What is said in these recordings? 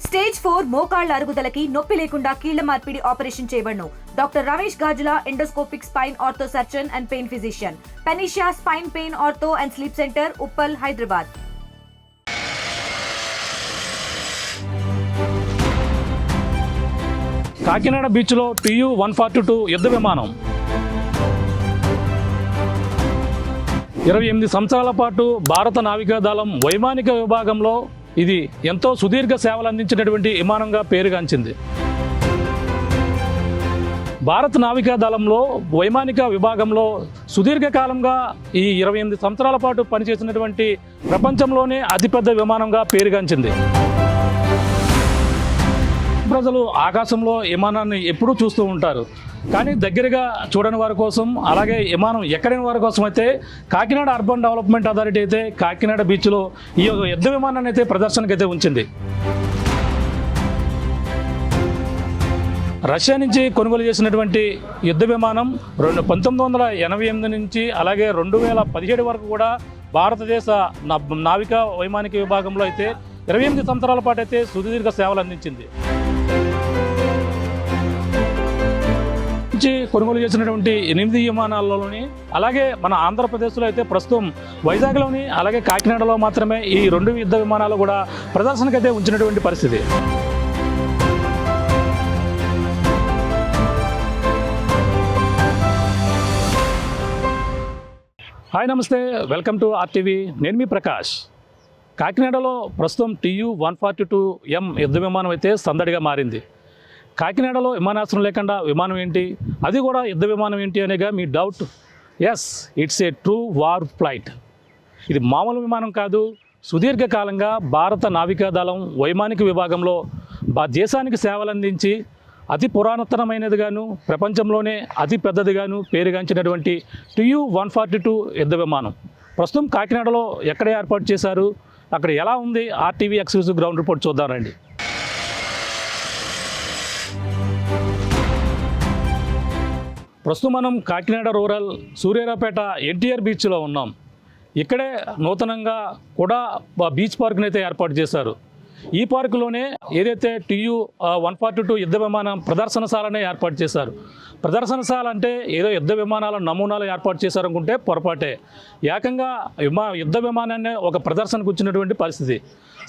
Stage 4 మోకాళ్ల అరుగుదలకి నొప్పి లేకుండా కీళ్ల మార్పిడి ఆపరేషన్ చేయబడును. Doctor Ramesh Gajula, endoscopic spine ortho surgeon and pain physician, Panacea spine pain ortho and sleep centre, Uppal, Hyderabad. Kakinada బీచ్లో TU-142 యుద్ధ విమానం 28 సంవత్సరాల పాటు భారత నావికాదళం వైమానిక విభాగంలో ఇది ఎంతో సుదీర్ఘ సేవలు అందించినటువంటి విమానంగా పేరుగాంచింది. భారత నావికాదళంలో వైమానిక విభాగంలో సుదీర్ఘకాలంగా ఈ 28 సంవత్సరాల పాటు పనిచేసినటువంటి ప్రపంచంలోనే అతిపెద్ద విమానంగా పేరుగాంచింది. ప్రజలు ఆకాశంలో విమానాన్ని ఎప్పుడూ చూస్తూ ఉంటారు, కానీ దగ్గరగా చూడని వారి కోసం, అలాగే విమానం ఎక్కడని వారి కోసం అయితే కాకినాడ అర్బన్ డెవలప్మెంట్ అథారిటీ అయితే కాకినాడ బీచ్లో ఈ యుద్ధ విమానాన్ని అయితే ప్రదర్శనకు అయితే ఉంచింది. రష్యా నుంచి కొనుగోలు చేసినటువంటి యుద్ధ విమానం 1988 నుంచి అలాగే 2017 వరకు కూడా భారతదేశ నావికా వైమానిక విభాగంలో అయితే 28 సంవత్సరాల పాటు అయితే సుదీర్ఘ సేవలు అందించింది. కొనుగోలు చేసినటువంటి 8 విమానాలలోని అలాగే మన ఆంధ్రప్రదేశ్లో అయితే ప్రస్తుతం వైజాగ్లోని అలాగే కాకినాడలో మాత్రమే ఈ 2 యుద్ధ విమానాలు కూడా ప్రదర్శనకైతే ఉంచినటువంటి పరిస్థితి. హాయ్, నమస్తే, వెల్కమ్ టు RTV. నేను మీ ప్రకాష్. కాకినాడలో ప్రస్తుతం TU-142M యుద్ధ విమానం అయితే సందడిగా మారింది. కాకినాడలో విమానాశ్రయం లేకుండా విమానం ఏంటి, అది కూడా యుద్ధ విమానం ఏంటి అనేగా మీ doubt. Yes, it's a true war flight. ఇది మామూలు విమానం కాదు. సుదీర్ఘకాలంగా భారత నావికాదళం వైమానిక విభాగంలో దేశానికి సేవలు అందించి అతి పురాతనమైనదిగాను ప్రపంచంలోనే అతి పెద్దదిగాను పేరుగాంచినటువంటి TU-142 యుద్ధ విమానం ప్రస్తుతం కాకినాడలో ఎక్కడ ఏర్పాటు చేశారు, అక్కడ ఎలా ఉంది, RTV ఎక్స్క్లూజివ్ గ్రౌండ్ రిపోర్ట్ చూద్దాం రండి. ప్రస్తుతం మనం కాకినాడ రూరల్ సూర్యారావుపేట NTR బీచ్లో ఉన్నాం. ఇక్కడే నూతనంగా కూడా బీచ్ పార్క్ని అయితే ఏర్పాటు చేశారు. ఈ పార్కులోనే ఏదైతే TU-142 యుద్ధ విమానం ప్రదర్శనశాలనే ఏర్పాటు చేశారు. ప్రదర్శనశాల అంటే ఏదో యుద్ధ విమానాల నమూనాలు ఏర్పాటు చేశారనుకుంటే పొరపాటే. ఏకంగా యుద్ధ విమానాన్ని ఒక ప్రదర్శనకు వచ్చినటువంటి పరిస్థితి.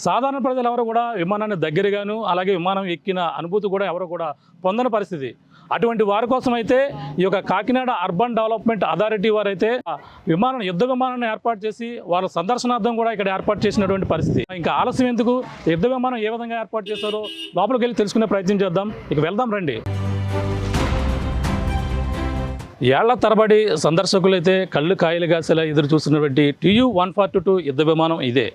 సాధారణ ప్రజలు ఎవరు కూడా విమానాన్ని దగ్గరగాను అలాగే విమానం ఎక్కిన అనుభూతి కూడా ఎవరు కూడా పొందని పరిస్థితి. అటువంటి వారి కోసం అయితే ఈ యొక్క కాకినాడ అర్బన్ డెవలప్మెంట్ అథారిటీ వారైతే యుద్ధ విమానాన్ని ఏర్పాటు చేసి వాళ్ళ సందర్శనార్థం కూడా ఇక్కడ ఏర్పాటు చేసినటువంటి పరిస్థితి. ఇంకా ఆలస్యం ఎందుకు, యుద్ధ విమానం ఏ విధంగా ఏర్పాటు చేశారో లోపలికి వెళ్ళి తెలుసుకునే ప్రయత్నం చేద్దాం. ఇక వెళ్దాం రండి. ఏళ్ల తరబడి సందర్శకులైతే కళ్ళు కాయలు కాసేలా ఎదురు చూస్తున్నటువంటి TU-142 యుద్ధ విమానం ఇదే.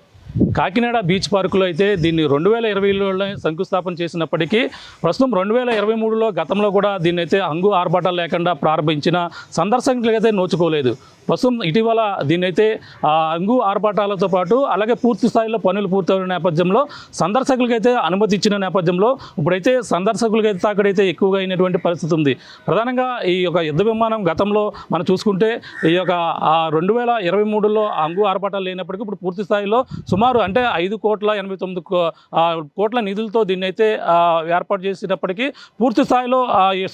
కాకినాడ బీచ్ పార్కులో అయితే దీన్ని 2020లో శంకుస్థాపన చేసినప్పటికీ ప్రస్తుతం 2023లో గతంలో కూడా దీన్ని అయితే హంగు ఆర్భాటాలు లేకుండా ప్రారంభించిన సందర్శకులకైతే నోచుకోలేదు. ప్రస్తుతం ఇటీవల దీన్నైతే హంగు ఆర్భాటాలతో పాటు అలాగే పూర్తి స్థాయిలో పనులు పూర్తయిన నేపథ్యంలో సందర్శకులకైతే అనుమతి ఇచ్చిన నేపథ్యంలో ఇప్పుడైతే సందర్శకులకైతే తాకడైతే ఎక్కువగా అయినటువంటి పరిస్థితి ఉంది. ప్రధానంగా ఈ యొక్క యుద్ధ విమానం గతంలో మనం చూసుకుంటే ఈ యొక్క 2023లో హంగు ఆర్భాటాలు లేనప్పటికీ ఇప్పుడు పూర్తి స్థాయిలో సుమారు అంటే 5,89 కోట్ల నిధులతో దీన్ని అయితే ఏర్పాటు చేసినప్పటికీ పూర్తి స్థాయిలో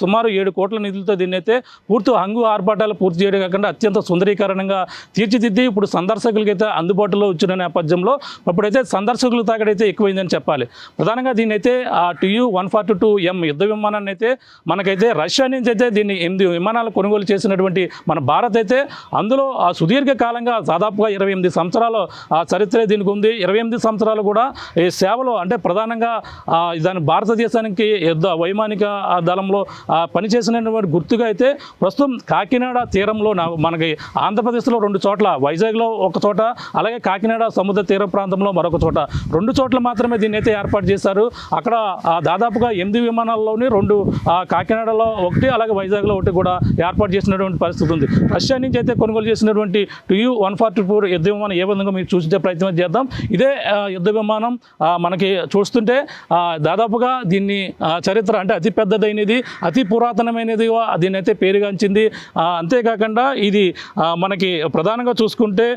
సుమారు 7 కోట్ల నిధులతో దీన్ని అయితే పూర్తి హంగు ఆర్భాటాలు పూర్తి చేయడం కాకుండా అత్యంత సుందరీకరణంగా తీర్చిదిద్ది ఇప్పుడు సందర్శకులకైతే అందుబాటులో వచ్చిన నేపథ్యంలో ఇప్పుడైతే సందర్శకుల తాగడైతే ఎక్కువైందని చెప్పాలి. ప్రధానంగా దీన్ని అయితే TU-142M యుద్ధ విమానాన్ని అయితే మనకైతే రష్యా నుంచి అయితే దీన్ని 8 విమానాలు కొనుగోలు చేసినటువంటి మన భారత్ అయితే అందులో సుదీర్ఘకాలంగా దాదాపుగా 28 సంవత్సరాల చరిత్ర దీనికి ఉంది. 28 సంవత్సరాలు కూడా ఈ సేవలో అంటే ప్రధానంగా దాని భారతదేశానికి యుద్ధ వైమానిక దళంలో పనిచేసినటువంటి గుర్తుగా అయితే ప్రస్తుతం కాకినాడ తీరంలో మనకి ఆంధ్రప్రదేశ్లో 2 చోట్ల, వైజాగ్లో ఒక చోట అలాగే కాకినాడ సముద్ర తీర ప్రాంతంలో మరొక చోట 2 చోట్ల మాత్రమే దీన్ని అయితే ఏర్పాటు చేశారు. అక్కడ దాదాపుగా 8 విమానాల్లోని 2 కాకినాడలో 1 అలాగే వైజాగ్లో 1 కూడా ఏర్పాటు చేసినటువంటి పరిస్థితి ఉంది. రష్యా నుంచి అయితే కొనుగోలు చేసినటువంటి TU-142 యుద్ధ విమానం ఏ విధంగా మీరు చూసే ప్రయత్నం చేద్దాం. చూద్దాం. ఇదే యుద్ధ విమానం మనకి చూస్తుంటే దాదాపుగా దీన్ని చరిత్ర అంటే అతి పెద్దదైనది, అతి పురాతనమైనది దీని అయితే పేరుగాంచింది. అంతేకాకుండా ఇది మనకి ప్రధానంగా చూసుకుంటే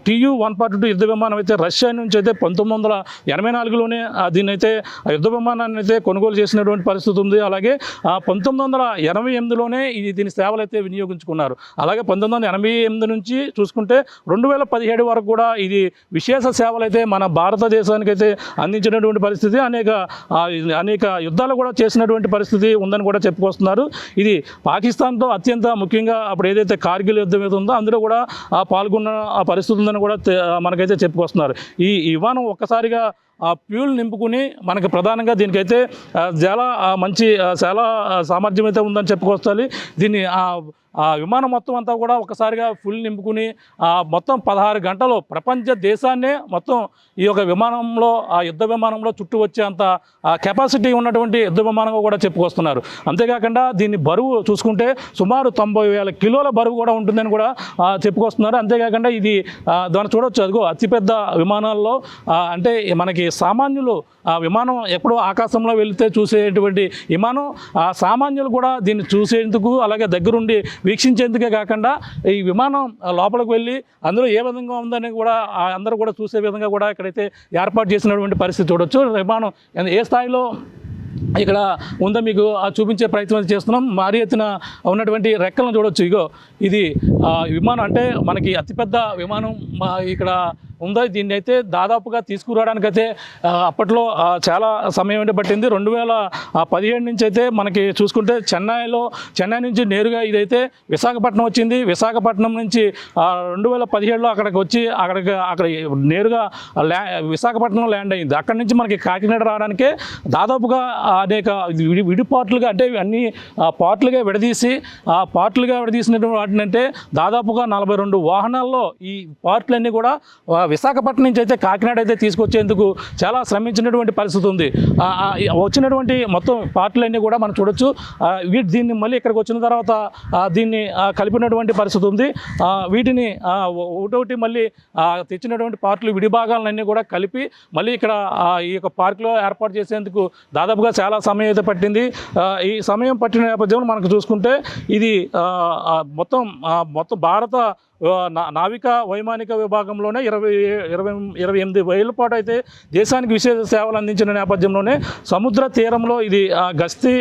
TU-142 యుద్ధ విమానం అయితే రష్యా నుంచి అయితే 1984లోనే దీన్ని అయితే యుద్ధ విమానాన్ని అయితే కొనుగోలు చేసినటువంటి పరిస్థితి ఉంది. అలాగే 1988లోనే దీని సేవలు అయితే వినియోగించుకున్నారు. అలాగే 1988 నుంచి చూసుకుంటే 2017 వరకు కూడా ఇది విశేష సేవలు అయితే మన భారతదేశానికి అయితే అందించినటువంటి పరిస్థితి, అనేక యుద్ధాలు కూడా చేసినటువంటి పరిస్థితి ఉందని కూడా చెప్పుకొస్తున్నారు. ఇది పాకిస్తాన్తో అత్యంత ముఖ్యంగా అప్పుడు ఏదైతే కార్గిల్ యుద్ధం ఏదో ఉందో అందులో కూడా పాల్గొన్న పరిస్థితి ఉందని కూడా మనకైతే చెప్పుకొస్తున్నారు. ఈ విమానం ఒక్కసారిగా ఫ్యూల్ నింపుకుని మనకి ప్రధానంగా దీనికైతే చాలా మంచి చాలా సామర్థ్యం అయితే ఉందని చెప్పుకొస్తాలి. దీన్ని విమానం మొత్తం అంతా కూడా ఒకసారిగా ఫుల్ నింపుకుని మొత్తం 16 గంటలు ప్రపంచ దేశాన్నే మొత్తం ఈ యొక్క విమానంలో యుద్ధ విమానంలో చుట్టూ వచ్చేంత కెపాసిటీ ఉన్నటువంటి యుద్ధ విమానంగా కూడా చెప్పుకొస్తున్నారు. అంతేకాకుండా దీన్ని బరువు చూసుకుంటే సుమారు 90,000 కిలోల బరువు కూడా ఉంటుందని కూడా చెప్పుకొస్తున్నారు. అంతేకాకుండా ఇది దాన్ని చూడవచ్చు, అదిగో అతిపెద్ద విమానాల్లో అంటే మనకి సామాన్యులు విమానం ఎప్పుడో ఆకాశంలో వెళితే చూసేటువంటి విమానం సామాన్యులు కూడా దీన్ని చూసేందుకు అలాగే దగ్గరుండి వీక్షించేందుకే కాకుండా ఈ విమానం లోపలికి వెళ్ళి అందులో ఏ విధంగా ఉందని కూడా అందరూ కూడా చూసే విధంగా కూడా ఇక్కడైతే ఏర్పాటు చేసినటువంటి పరిస్థితి చూడొచ్చు. విమానం ఏ స్థాయిలో ఇక్కడ ఉందో మీకు చూపించే ప్రయత్నం చేస్తున్నాం. భారీ ఎత్తున ఉన్నటువంటి రెక్కలను చూడొచ్చు. ఇగో ఇది విమానం అంటే మనకి అతిపెద్ద విమానం ఇక్కడ ఉందో. దీన్ని అయితే దాదాపుగా తీసుకురావడానికైతే అప్పట్లో చాలా సమయం అయితే పట్టింది. 2017 నుంచి అయితే మనకి చూసుకుంటే చెన్నై నుంచి నేరుగా ఇదైతే విశాఖపట్నం వచ్చింది. విశాఖపట్నం నుంచి 2017లో అక్కడికి వచ్చి అక్కడ నేరుగా విశాఖపట్నంలో ల్యాండ్ అయింది. అక్కడి నుంచి మనకి కాకినాడ రావడానికే దాదాపుగా అనేక విడిపార్ట్లుగా అంటే అన్ని పార్ట్లుగా విడదీసినటువంటి వాటిని అంటే దాదాపుగా 42 వాహనాల్లో ఈ పార్ట్లన్నీ కూడా విశాఖపట్నం నుంచి అయితే కాకినాడ అయితే తీసుకొచ్చేందుకు చాలా శ్రమించినటువంటి పరిస్థితి ఉంది. వచ్చినటువంటి మొత్తం పార్ట్లన్నీ కూడా మనం చూడొచ్చు. దీన్ని మళ్ళీ ఇక్కడికి వచ్చిన తర్వాత దీన్ని కలిపినటువంటి పరిస్థితి ఉంది. వీటిని ఒకటొకటి మళ్ళీ తెచ్చినటువంటి పార్ట్లు విడిభాగాలన్నీ కూడా కలిపి మళ్ళీ ఇక్కడ ఈ యొక్క పార్కులో ఏర్పాటు చేసేందుకు దాదాపుగా చాలా సమయం అయితే పట్టింది. ఈ సమయం పట్టిన నేపథ్యంలో మనకు చూసుకుంటే ఇది మొత్తం భారత నావికా వైమానిక విభాగంలోనే 28,000 పాటు అయితే దేశానికి విశేష సేవలు అందించిన నేపథ్యంలోనే సముద్ర తీరంలో ఇది గస్తీ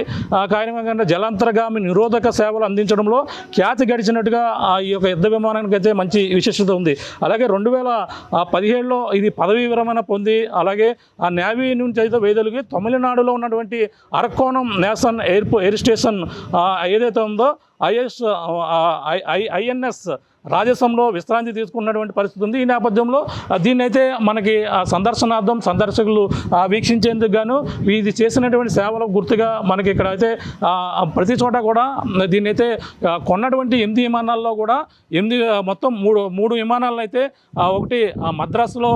కార్యక్రమంగా జలాంతర్గామి నిరోధక సేవలు అందించడంలో ఖ్యాతి గడిచినట్టుగా ఈ యొక్క యుద్ధ విమానానికి అయితే మంచి విశేషత ఉంది. అలాగే 2017లో ఇది పదవీ విరమణ పొంది అలాగే ఆ నేవీ నుంచి అయితే వైదొలిగి తమిళనాడులో ఉన్నటువంటి అరక్కోణం నేషనల్ ఎయిర్ స్టేషన్ ఏదైతే ఉందో INS రాజసంలో విశ్రాంతి తీసుకున్నటువంటి పరిస్థితి ఉంది. ఈ నేపథ్యంలో దీన్నైతే మనకి సందర్శకులు వీక్షించేందుకు గాను ఇది చేసినటువంటి సేవలకు గుర్తుగా మనకి ఇక్కడ అయితే ప్రతి చోట కూడా దీన్నైతే కొన్నటువంటి 8 విమానాల్లో కూడా మొత్తం మూడు విమానాలను అయితే ఒకటి మద్రాసులో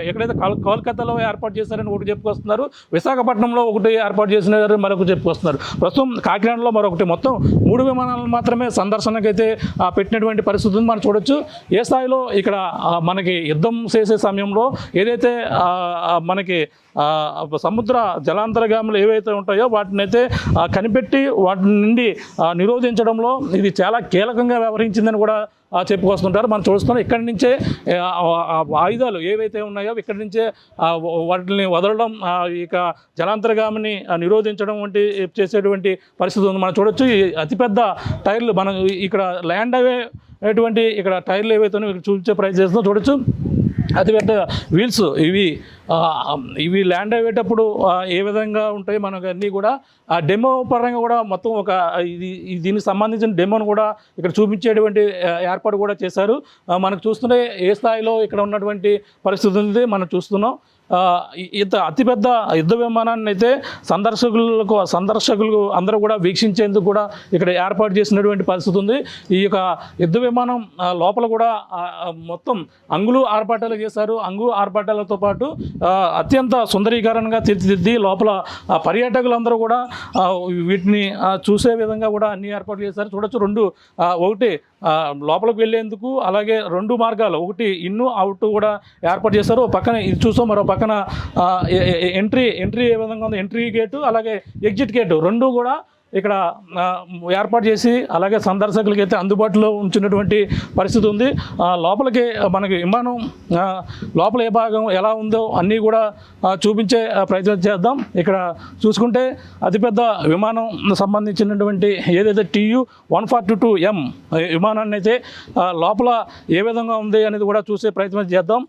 ఎక్కడైతే కోల్కతాలో ఏర్పాటు చేశారని ఒకటి చెప్పుకొస్తున్నారు, విశాఖపట్నంలో ఒకటి ఏర్పాటు చేసినారని మరొకటి చెప్పుకొస్తున్నారు. ప్రస్తుతం కాకినాడలో మరొకటి మొత్తం 3 విమానాలను మాత్రమే సందర్శనకైతే పెట్టినటువంటి పరిస్థితి ఉంది. చూడొచ్చు ఏ స్థాయిలో ఇక్కడ మనకి యుద్ధం చేసే సమయంలో ఏదైతే మనకి సముద్ర జలాంతర్గాములు ఏవైతే ఉంటాయో వాటిని అయితే కనిపెట్టి వాటి నుండి నిరోధించడంలో ఇది చాలా కీలకంగా వ్యవహరించిందని కూడా చెప్పుకొస్తుంటారు. మనం చూస్తున్నాం ఇక్కడి నుంచే ఆయుధాలు ఏవైతే ఉన్నాయో ఇక్కడి నుంచే వాటిని వదలడం ఇక జలాంతర్గామిని నిరోధించడం వంటి చేసేటువంటి పరిస్థితి ఉంది. మనం చూడొచ్చు ఈ అతిపెద్ద టైర్లు మనం ఇక్కడ ల్యాండ్ అయ్యేటువంటి ఇక్కడ టైర్లు ఏవైతే చూపించే ప్రయత్నం చేస్తున్నాం. చూడొచ్చు అతిపెద్ద వీల్స్ ఇవి ల్యాండ్ అయ్యేటప్పుడు ఏ విధంగా ఉంటాయి మనకు అన్నీ కూడా డెమో పరంగా కూడా మొత్తం ఒక దీనికి సంబంధించిన డెమోను కూడా ఇక్కడ చూపించేటువంటి ఏర్పాటు కూడా చేశారు. మనకు చూస్తుంటే ఏ స్థాయిలో ఇక్కడ ఉన్నటువంటి పరిస్థితి ఉంది మనం చూస్తున్నాం. ఇంత అతిపెద్ద యుద్ధ విమానాన్ని అయితే సందర్శకులు అందరూ కూడా వీక్షించేందుకు కూడా ఇక్కడ ఏర్పాటు చేసినటువంటి పరిస్థితి ఉంది. ఈ యొక్క యుద్ధ విమానం లోపల కూడా మొత్తం అంగులు ఆర్భాటాలు చేశారు. అంగు ఆర్భాటాలతో పాటు అత్యంత సుందరీకరణగా తీర్చిదిద్ది లోపల పర్యాటకులందరూ కూడా వీటిని చూసే విధంగా కూడా అన్ని ఏర్పాట్లు చేశారు. చూడొచ్చు ఒకటి లోపలికి వెళ్ళేందుకు, అలాగే 2 మార్గాలు, ఒకటి ఇన్ను అవుట్ కూడా ఏర్పాటు చేశారు. పక్కన ఇది చూసాం, మరో పక్కన ఎంట్రీ ఏ విధంగా ఉంది, ఎంట్రీ గేటు అలాగే ఎగ్జిట్ గేటు 2 కూడా ఇక్కడ ఏర్పాటు చేసి అలాగే సందర్శకులకి అయితే అందుబాటులో ఉంచినటువంటి పరిస్థితి ఉంది. లోపలికి మనకి విమానం లోపల ఏ భాగం ఎలా ఉందో అన్నీ కూడా చూపించే ప్రయత్నం చేద్దాం. ఇక్కడ చూసుకుంటే అతిపెద్ద విమానం సంబంధించినటువంటి ఏదైతే TU-142M విమానాన్ని అయితే లోపల ఏ విధంగా ఉంది అనేది కూడా చూసే ప్రయత్నం చేద్దాం.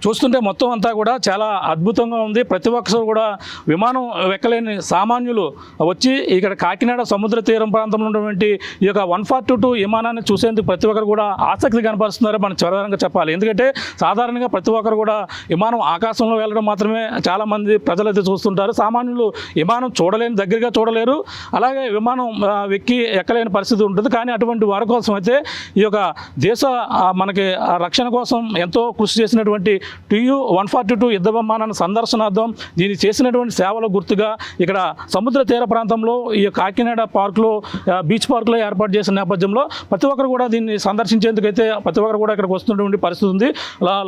చూస్తుంటే మొత్తం అంతా కూడా చాలా అద్భుతంగా ఉంది. ప్రతి ఒక్కరు కూడా విమానం ఎక్కలేని సామాన్యులు వచ్చి ఇక్కడ కాకినాడ సముద్ర తీరం ప్రాంతంలో ఉన్నటువంటి ఈ యొక్క 142 విమానాన్ని చూసేందుకు ప్రతి ఒక్కరు కూడా ఆసక్తి కనపరుస్తున్నారు మనం చదవరంగా చెప్పాలి. ఎందుకంటే సాధారణంగా ప్రతి ఒక్కరు కూడా విమానం ఆకాశంలో వెళ్ళడం మాత్రమే చాలామంది ప్రజలైతే చూస్తుంటారు. సామాన్యులు విమానం దగ్గరగా చూడలేరు, అలాగే విమానం ఎక్కలేని పరిస్థితి ఉంటుంది. కానీ అటువంటి వారి కోసం అయితే ఈ యొక్క దేశ మనకి రక్షణ కోసం ఎంతో కృషి చేసినటువంటి TU-142 యుద్ధ విమానాన్ని సందర్శనార్థం దీన్ని చేసినటువంటి సేవల గుర్తుగా ఇక్కడ సముద్ర తీర ప్రాంతంలో ఈ కాకినాడ పార్కులో బీచ్ పార్కులో ఏర్పాటు చేసిన నేపథ్యంలో ప్రతి ఒక్కరు కూడా దీన్ని సందర్శించేందుకైతే ప్రతి ఒక్కరు కూడా ఇక్కడికి వస్తున్నటువంటి పరిస్థితి ఉంది.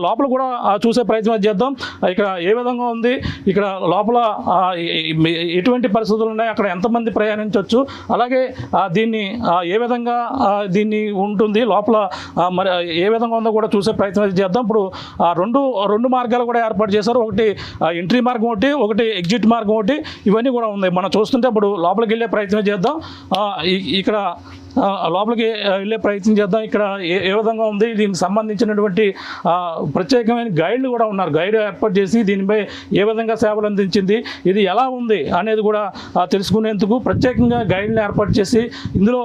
లోపల కూడా చూసే ప్రయత్నం చేద్దాం. ఇక్కడ ఏ విధంగా ఉంది, ఇక్కడ లోపల ఎటువంటి పరిస్థితులు ఉన్నాయి, అక్కడ ఎంతమంది ప్రయాణించవచ్చు, అలాగే దీన్ని ఏ విధంగా దీన్ని ఉంటుంది, లోపల మరి ఏ విధంగా ఉందో కూడా చూసే ప్రయత్నం చేద్దాం. ఇప్పుడు రెండు మార్గాలు కూడా ఏర్పాటు చేశారు. ఒకటి ఎంట్రీ మార్గం ఒకటి ఎగ్జిట్ మార్గం ఇవన్నీ కూడా ఉన్నాయి. మనం చూస్తుంటే ఇప్పుడు లోపలికి వెళ్ళే ప్రయత్నం చేద్దాం. ఇక్కడ లోపలికి వెళ్ళే ప్రయత్నం చేద్దాం. ఇక్కడ ఏ విధంగా ఉంది, దీనికి సంబంధించినటువంటి ప్రత్యేకమైన గైడ్లు కూడా ఉన్నారు. గైడ్ ఏర్పాటు చేసి దీనిపై ఏ విధంగా సేవలు అందించింది, ఇది ఎలా ఉంది అనేది కూడా తెలుసుకునేందుకు ప్రత్యేకంగా గైడ్ని ఏర్పాటు చేసి ఇందులో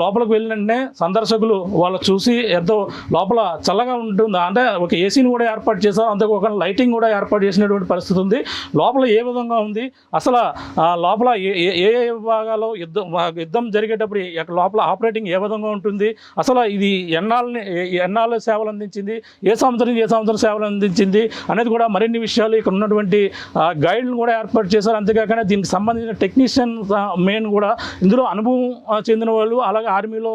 లోపలికి వెళ్ళినట్టే సందర్శకులు వాళ్ళు చూసి ఎంతో లోపల చల్లగా ఉంటుంది. అంటే ఒక ఏసీని కూడా ఏర్పాటు చేశారు, అందుకు ఒక లైటింగ్ కూడా ఏర్పాటు చేసినటువంటి పరిస్థితి ఉంది. లోపల ఏ విధంగా ఉంది, అసలు లోపల ఏ భాగాల్లో యుద్ధం జరిగేటప్పుడు లోపల ఆపరేటింగ్ ఏ విధంగా ఉంటుంది, అసలు ఇది ఎన్నాళ్ళు సేవలు అందించింది, ఏ సంవత్సరం సేవలు అందించింది అనేది కూడా మరిన్ని విషయాలు ఇక్కడ ఉన్నటువంటి గైడ్లను కూడా ఏర్పాటు చేశారు. అంతేకాకుండా దీనికి సంబంధించిన టెక్నీషియన్ మెయిన్ కూడా ఇందులో అనుభవం చెందిన వాళ్ళు, అలాగే ఆర్మీలో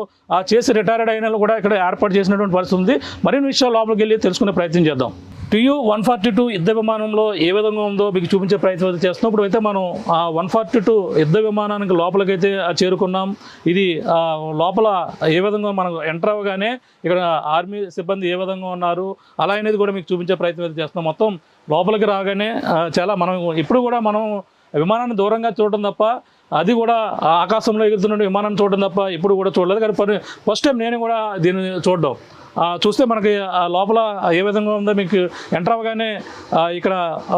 చేసి రిటైర్డ్ అయిన వాళ్ళు కూడా ఇక్కడ ఏర్పాటు చేసినటువంటి పరిస్థితి ఉంది. మరిన్ని విషయాలు లోపలికి వెళ్ళి తెలుసుకునే ప్రయత్నం చేద్దాం. TU-142 యుద్ధ విమానంలో ఏ విధంగా ఉందో మీకు చూపించే ప్రయత్నం చేస్తున్నాం. ఇప్పుడు అయితే మనం 142 యుద్ధ విమానానికి లోపలికైతే చేరుకున్నాం. ఇది లోపల ఏ విధంగా మనం ఎంటర్ అవ్వగానే ఇక్కడ ఆర్మీ సిబ్బంది ఏ విధంగా ఉన్నారు అలా అనేది కూడా మీకు చూపించే ప్రయత్నం అయితే చేస్తున్నాం. మొత్తం లోపలికి రాగానే చాలా మనం ఇప్పుడు కూడా మనం విమానాన్ని దూరంగా చూడటం తప్ప, అది కూడా ఆకాశంలో ఎగురుతున్న విమానాన్ని చూడడం తప్ప ఇప్పుడు కూడా చూడలేదు. కానీ ఫస్ట్ టైం నేను కూడా దీన్ని చూడడం చూస్తే మనకి లోపల ఏ విధంగా ఉందో మీకు ఎంటర్ అవ్వగానే ఇక్కడ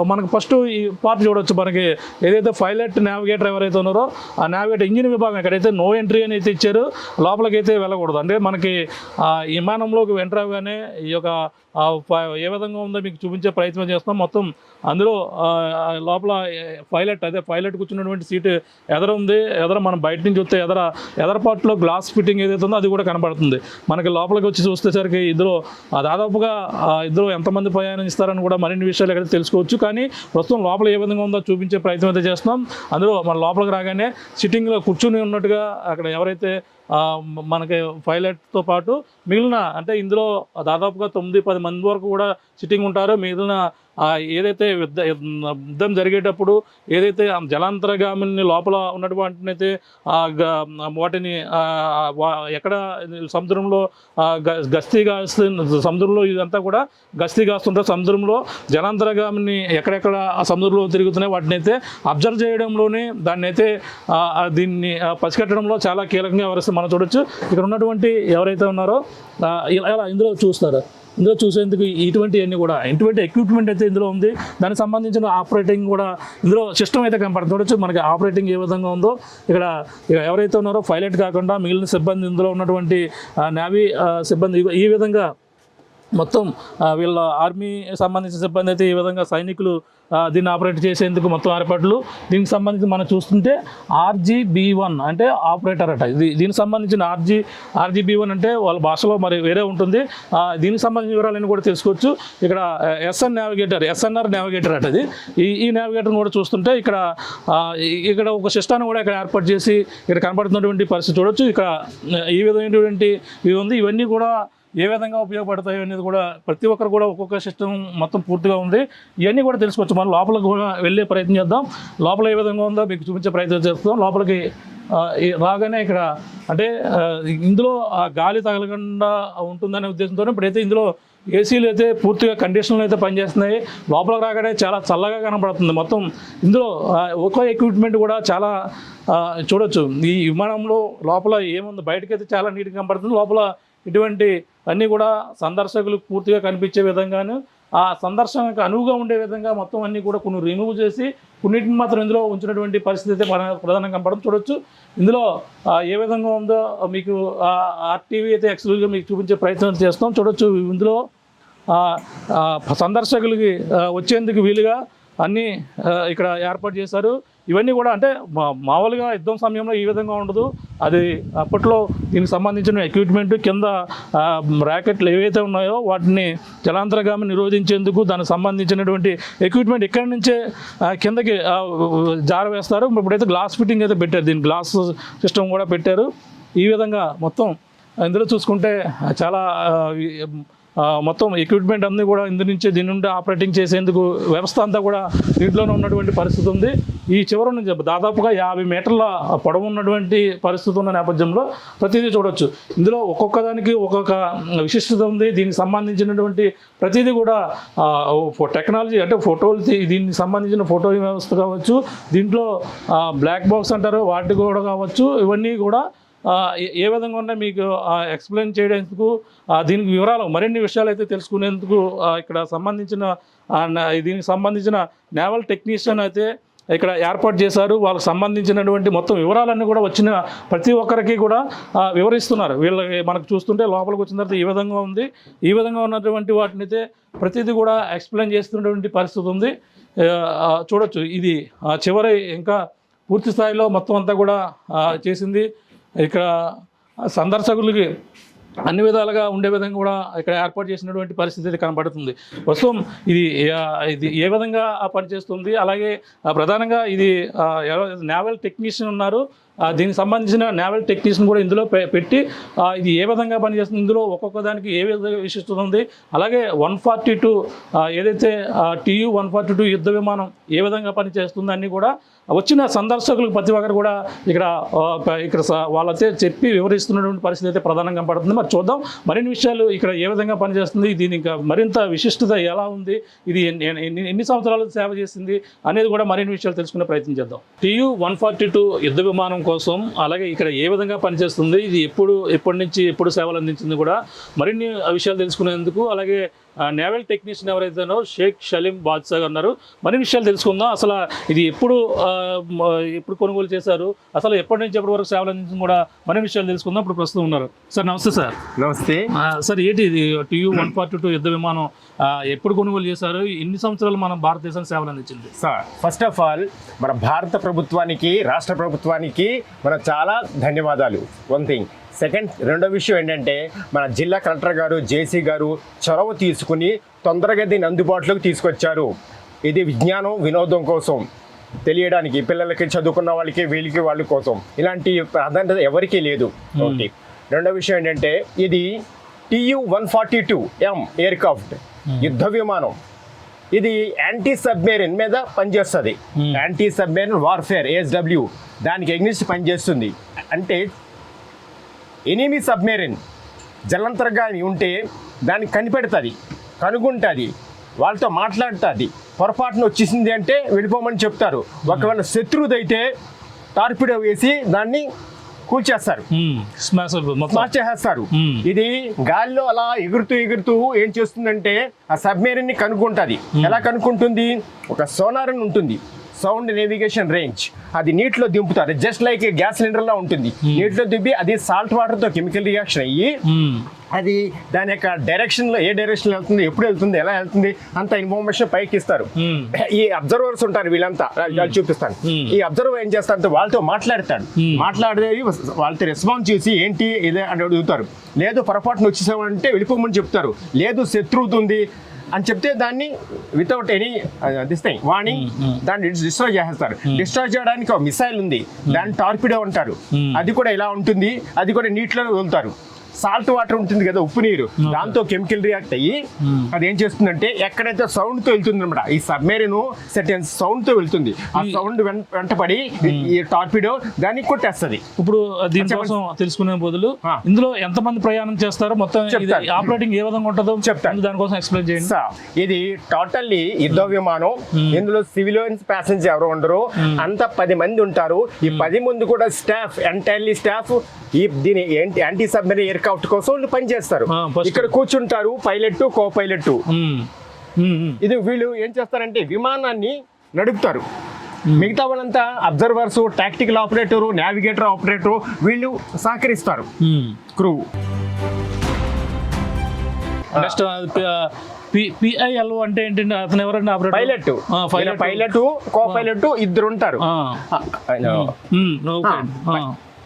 మనకు ఫస్ట్ ఈ పార్ట్ చూడవచ్చు. మనకి ఏదైతే పైలట్ నావిగేటర్ ఎవరైతే ఉన్నారో ఆ నావిగేటర్ ఇంజిన్ విభాగం ఎక్కడైతే నో ఎంట్రీ అని అయితే ఇచ్చారు, లోపలికి అయితే వెళ్ళకూడదు. అంటే మనకి విమానంలోకి ఎంటర్ అవ్వగానే ఈ యొక్క ఏ విధంగా ఉందో మీకు చూపించే ప్రయత్నం చేస్తాం. మొత్తం అందులో లోపల పైలట్ కూర్చున్నటువంటి సీటు ఎదర ఉంది. మనం బయట నుంచి చూస్తే ఎదర పార్ట్లో గ్లాస్ ఫిట్టింగ్ ఏదైతే ఉందో అది కూడా కనబడుతుంది. మనకి లోపలికి వచ్చి చూసేసరికి ఇందులో దాదాపుగా ఇందులో ఎంతమంది ప్రయాణిస్తారని కూడా మరిన్ని విషయాలు ఎక్కడ తెలుసుకోవచ్చు. కానీ ప్రస్తుతం లోపల ఏ విధంగా ఉందో చూపించే ప్రయత్నం అయితే చేస్తున్నాం. అందులో మన లోపలికి రాగానే సిట్టింగ్లో కూర్చుని ఉన్నట్టుగా అక్కడ ఎవరైతే మనకి పైలట్తో పాటు మిగిలిన అంటే ఇందులో దాదాపుగా 9-10 మంది వరకు కూడా సిట్టింగ్ ఉంటారు. మిగిలిన ఏదైతే యుద్ధం జరిగేటప్పుడు ఏదైతే జలాంతరగామిని లోపల ఉన్నటువంటినైతే వాటిని ఎక్కడ సముద్రంలో గస్తీ సముద్రంలో ఇదంతా కూడా గస్తీ కాస్తుంటారు. సముద్రంలో జలాంతరగామిని ఎక్కడెక్కడ ఆ సముద్రంలో తిరుగుతున్నాయి వాటిని అయితే అబ్జర్వ్ చేయడంలోనే దీన్ని పసిగట్టడంలో చాలా కీలకంగా వ్యవహరిస్తే మనం చూడొచ్చు. ఇక్కడ ఉన్నటువంటి ఎవరైతే ఉన్నారో ఇలా ఇందులో చూస్తారు. ఇందులో చూసేందుకు ఇటువంటి ఎక్విప్మెంట్ అయితే ఇందులో ఉంది. దానికి సంబంధించిన ఆపరేటింగ్ కూడా ఇందులో సిస్టమ్ అయితే కనపడుతుంది. చూడొచ్చు మనకి ఆపరేటింగ్ ఏ విధంగా ఉందో. ఇక్కడ ఎవరైతే ఉన్నారో పైలట్ కాకుండా మిగిలిన సిబ్బంది ఇందులో ఉన్నటువంటి నేవీ సిబ్బంది ఈ విధంగా మొత్తం వీళ్ళ ఆర్మీ సంబంధించిన సిబ్బంది అయితే ఈ విధంగా సైనికులు దీన్ని ఆపరేట్ చేసేందుకు మొత్తం ఏర్పాట్లు. దీనికి సంబంధించి మనం చూస్తుంటే RGB1 అంటే ఆపరేటర్ అట. దీనికి సంబంధించిన RGB1 అంటే వాళ్ళ భాషలో మరి వేరే ఉంటుంది. దీనికి సంబంధించిన వివరాలన్నీ కూడా తెలుసుకోవచ్చు. ఇక్కడ SNR నావిగేటర్ అట. ఈ నావిగేటర్ని కూడా చూస్తుంటే ఇక్కడ ఒక సిస్టాన్ని కూడా ఇక్కడ ఏర్పాటు చేసి ఇక్కడ కనబడుతున్నటువంటి పరిస్థితి చూడవచ్చు. ఇక్కడ ఈ విధమైనటువంటి ఇవి ఉంది. ఇవన్నీ కూడా ఏ విధంగా ఉపయోగపడతాయి అనేది కూడా ప్రతి ఒక్కరు కూడా ఒక్కొక్క సిస్టమ్ మొత్తం పూర్తిగా ఉంది. ఇవన్నీ కూడా తెలుసుకోవచ్చు. మనం లోపలికి కూడా వెళ్ళే ప్రయత్నం చేద్దాం. లోపల ఏ విధంగా ఉందో మీకు చూపించే ప్రయత్నం చేస్తాం. లోపలికి రాగానే ఇక్కడ అంటే ఇందులో గాలి తగలకుండా ఉంటుందనే ఉద్దేశంతో ఇప్పుడైతే ఇందులో ఏసీలు అయితే పూర్తిగా కండిషన్లు అయితే పనిచేస్తున్నాయి. లోపలికి రాగానే చాలా చల్లగా కనబడుతుంది. మొత్తం ఇందులో ఒక్కో ఎక్విప్మెంట్ కూడా చాలా చూడొచ్చు. ఈ విమానంలో లోపల ఏముంది బయటకైతే చాలా నీట్గా కనబడుతుంది. లోపల ఇటువంటి అన్నీ కూడా సందర్శకులకు పూర్తిగా కనిపించే విధంగాను ఆ సందర్శనకు అనువుగా ఉండే విధంగా మొత్తం అన్నీ కూడా కొన్ని రిమూవ్ చేసి కొన్నిటిని మాత్రం ఇందులో ఉంచినటువంటి పరిస్థితి అయితే ప్రధానంగా కనపడడం చూడొచ్చు. ఇందులో ఏ విధంగా ఉందో మీకు RTV అయితే ఎక్స్క్లూజివ్గా మీకు చూపించే ప్రయత్నం చేస్తాం. చూడొచ్చు ఇందులో సందర్శకులకి వచ్చేందుకు వీలుగా అన్నీ ఇక్కడ ఏర్పాటు చేశారు. ఇవన్నీ కూడా అంటే మామూలుగా యుద్ధం సమయంలో ఈ విధంగా ఉండదు. అది అప్పట్లో దీనికి సంబంధించిన ఎక్విప్మెంట్ కింద ర్యాకెట్లు ఏవైతే ఉన్నాయో వాటిని జలాంతర్గామి నిరోధించేందుకు దానికి సంబంధించినటువంటి ఎక్విప్మెంట్ ఇక్కడి నుంచే కిందకి జారవేస్తారు. ఇప్పుడైతే గ్లాస్ ఫిట్టింగ్ అయితే పెట్టారు. దీని గ్లాస్ సిస్టమ్ కూడా పెట్టారు. ఈ విధంగా మొత్తం ఇందులో చూసుకుంటే చాలా మొత్తం ఎక్విప్మెంట్ అన్నీ కూడా దీని నుండి ఆపరేటింగ్ చేసేందుకు వ్యవస్థ అంతా కూడా దీంట్లోనే ఉన్నటువంటి పరిస్థితి ఉంది. ఈ చివరి నుంచి దాదాపుగా 50 మీటర్ల పొడవు ఉన్నటువంటి పరిస్థితి ఉన్న నేపథ్యంలో ప్రతిదీ చూడవచ్చు. ఇందులో ఒక్కొక్క దానికి ఒక్కొక్క విశిష్టత ఉంది. దీనికి సంబంధించినటువంటి ప్రతిదీ కూడా టెక్నాలజీ అంటే ఫోటోలు దీనికి సంబంధించిన ఫోటో వ్యవస్థ కావచ్చు, దీంట్లో బ్లాక్ బాక్స్ అంటారు వాటి కూడా కావచ్చు. ఇవన్నీ కూడా ఏ విధంగా ఉన్నాయి మీకు ఎక్స్ప్లెయిన్ చేయడానికి దీనికి వివరాలు మరిన్ని విషయాలు అయితే తెలుసుకునేందుకు ఇక్కడ సంబంధించిన దీనికి సంబంధించిన నేవల్ టెక్నీషియన్ అయితే ఇక్కడ ఏర్పాటు చేశారు. వాళ్ళకి సంబంధించినటువంటి మొత్తం వివరాలన్నీ కూడా వచ్చిన ప్రతి ఒక్కరికి కూడా వివరిస్తున్నారు. వీళ్ళకి మనకు చూస్తుంటే లోపలికి వచ్చిన తర్వాత ఈ విధంగా ఉంది. ఈ విధంగా ఉన్నటువంటి వాటిని అయితే ప్రతిదీ కూడా ఎక్స్ప్లెయిన్ చేస్తున్నటువంటి పరిస్థితి ఉంది. చూడొచ్చు ఇది చివరి ఇంకా పూర్తి స్థాయిలో మొత్తం అంతా కూడా చేసింది. ఇక్కడ సందర్శకులకి అన్ని విధాలుగా ఉండే విధంగా కూడా ఇక్కడ ఏర్పాటు చేసినటువంటి పరిస్థితి కనబడుతుంది. ప్రస్తుతం ఇది ఏ విధంగా పనిచేస్తుంది, అలాగే ప్రధానంగా ఇది నేవల్ టెక్నీషియన్ ఉన్నారు. దీనికి సంబంధించిన నేవల్ టెక్నీషియన్ కూడా ఇందులో పెట్టి ఇది ఏ విధంగా పనిచేస్తుంది, ఇందులో ఒక్కొక్క దానికి ఏ విధంగా విశిష్టత ఉంది, అలాగే 142 ఏదైతే TU-142 యుద్ధ విమానం ఏ విధంగా పనిచేస్తుంది అన్నీ కూడా వచ్చిన సందర్శకులకు ప్రతి ఒక్కరు కూడా ఇక్కడ వాళ్ళైతే చెప్పి వివరిస్తున్నటువంటి పరిస్థితి అయితే ప్రధానంగా పడుతుంది. మరి చూద్దాం మరిన్ని విషయాలు ఇక్కడ ఏ విధంగా పనిచేస్తుంది, దీని ఇంకా మరింత విశిష్టత ఎలా ఉంది, ఇది ఎన్ని సంవత్సరాలు సేవ చేసింది అనేది కూడా మరిన్ని విషయాలు తెలుసుకునే ప్రయత్నం చేద్దాం. TU-142 యుద్ధ విమానం కోసం అలాగే ఇక్కడ ఏ విధంగా పనిచేస్తుంది, ఇది ఎప్పటి నుంచి ఎప్పుడు సేవలు అందించింది కూడా మరిన్ని విషయాలు తెలుసుకునేందుకు అలాగే నేవల్ టెక్నీషియన్ ఎవరైతే ఉన్నారో షేక్ షలీం బాద్షా ఉన్నారు. మరిన్ని విషయాలు తెలుసుకుందాం. అసలు ఇది ఎప్పుడు కొనుగోలు చేశారు, అసలు ఎప్పటి నుంచి ఎప్పటి వరకు సేవలు అందించింది కూడా మరిన్ని విషయాలు తెలుసుకుందాం. ఇప్పుడు ప్రస్తుతం ఉన్నారు సార్. నమస్తే సార్. నమస్తే సార్. ఏంటి ఇది TU-142 యుద్ధ విమానం ఎప్పుడు కొనుగోలు చేశారు, ఎన్ని సంవత్సరాలు మన భారతదేశానికి సేవలు అందించింది? సార్ ఫస్ట్ ఆఫ్ ఆల్ మన భారత ప్రభుత్వానికి రాష్ట్ర ప్రభుత్వానికి మన చాలా ధన్యవాదాలు. One thing. సెకండ్ రెండో విషయం ఏంటంటే మన జిల్లా కలెక్టర్ గారు జేసీ గారు చొరవ తీసుకుని తొందరగా దీన్ని అందుబాటులోకి తీసుకొచ్చారు. ఇది విజ్ఞానం వినోదం కోసం తెలియడానికి పిల్లలకి చదువుకున్న వాళ్ళకి వీళ్ళకి వాళ్ళ కోసం ఇలాంటి ప్రాధాన్యత ఎవరికీ లేదు. ఒకటి. రెండో విషయం ఏంటంటే ఇది TU-142M ఎయిర్క్రాఫ్ట్ యుద్ధ విమానం. ఇది యాంటీ సబ్మెరీన్ మీద పనిచేస్తుంది. యాంటీ సబ్మెరీన్ వార్ఫేర్ ASW దానికి ఎగ్నిస్ట్ పనిచేస్తుంది. అంటే ఎనిమీ సబ్మెరీన్ జలంతర్గామి ఉంటే దాన్ని కనిపెడుతుంది, కనుగొంటుంది, వాళ్ళతో మాట్లాడుతుంది. పొరపాటున వచ్చేసింది అంటే వెళ్ళిపోమని చెప్తారు. ఒకవేళ శత్రువుదైతే టార్పిడో వేసి దాన్ని కూల్చేస్తారు, స్మాష్ చేసేస్తారు. ఇది గాలిలో అలా ఎగురుతూ ఏం చేస్తుందంటే ఆ సబ్మెరీన్ ని కనుక్కుంటుంది. ఎలా కనుక్కుంటుంది? ఒక సోనార్ అని ఉంటుంది, సౌండ్ నేవిగేషన్ రేంజ్. అది నీటిలో దింపుతారు, జస్ట్ లైక్ గ్యాస్ సిలిండర్ లా ఉంటుంది. నీటిలో దింపి అది సాల్ట్ వాటర్ తో కెమికల్ రియాక్షన్ అయ్యి అది దాని యొక్క డైరెక్షన్లో ఏ డైరెక్షన్లో వెళ్తుంది, ఎప్పుడు వెళ్తుంది, ఎలా వెళ్తుంది అంత ఇన్ఫర్మేషన్ పైకి ఇస్తారు. ఈ అబ్జర్వర్స్ ఉంటారు వీళ్ళంతా, వాళ్ళు చూపిస్తాను. ఈ అబ్జర్వర్ ఏం చేస్తారంటే వాళ్ళతో మాట్లాడతాడు. మాట్లాడేది వాళ్ళతో రెస్పాన్స్ చేసి ఏంటి ఇదే అని అడుగుతారు. లేదు పొరపాటున వచ్చేసామంటే వెళ్ళిపోమని చెప్తారు. లేదు శత్రువు ఉంది అని చెప్తే దాన్ని వితౌట్ ఎనీ దిస్ వార్నింగ్ దాన్ని డిస్ట్రాయ్ చేసేస్తారు. డిస్ట్రాయ్ చేయడానికి ఒక మిసైల్ ఉంది, దాన్ని టార్పిడో అంటారు. అది కూడా ఇలా ఉంటుంది, అది కూడా నీటిలో వదులుతారు. సాల్ట్ వాటర్ ఉంటుంది కదా, ఉప్పు నీరు, దాంతో కెమికల్ రియాక్ట్ అయ్యి అది ఏం చేస్తుందంటే ఎక్కడైతే సౌండ్ తో వెళ్తుంది అనమాట, ఈ సబ్మెరీన్ సెటన్ సౌండ్ తో వెళ్తుంది. ఆ సౌండ్ వెంటపడి ఈ టార్పిడో దాన్ని కొట్టేస్తుంది. ఇప్పుడు దీనికోసం తెలుసుకునే బదులు ఇందులో ఎంతమంది ప్రయాణం చేస్తారో మొత్తం ఆపరేటింగ్ ఏ విధంగా ఉంటుందో చెప్తాను, దానికోసం ఎక్స్ప్లెయిన్ చేయండి. ఇది టోటల్లీ యుద్ధ విమానం. ఇందులో సివిలియన్స్ ప్యాసింజర్ ఎవరు ఉండరు, అంతా 10 మంది ఉంటారు. ఈ 10 మంది కూడా స్టాఫ్, ఎంటైర్లీ స్టాఫ్ ఈ దీని యాంటీ సబ్మెరీన్ ఎయిర్క్రాఫ్ట్ కోసం వీళ్ళు పనిచేస్తారు. ఇక్కడ కూర్చుంటారు పైలట్, కో పైలట్. ఇది వీళ్ళు ఏం చేస్తారంటే విమానాన్ని నడుపుతారు. మిగతా వాళ్ళంతా observers, tactical operator, navigator operator వీళ్ళు సహకరిస్తారు. క్రూ నెక్స్ట్ పిఐఎల్ అంటే ఏంటంటే అతను ఎవరైనా పైలట్, పైలట్, కో పైలట్ ఇద్దరు ఉంటారు.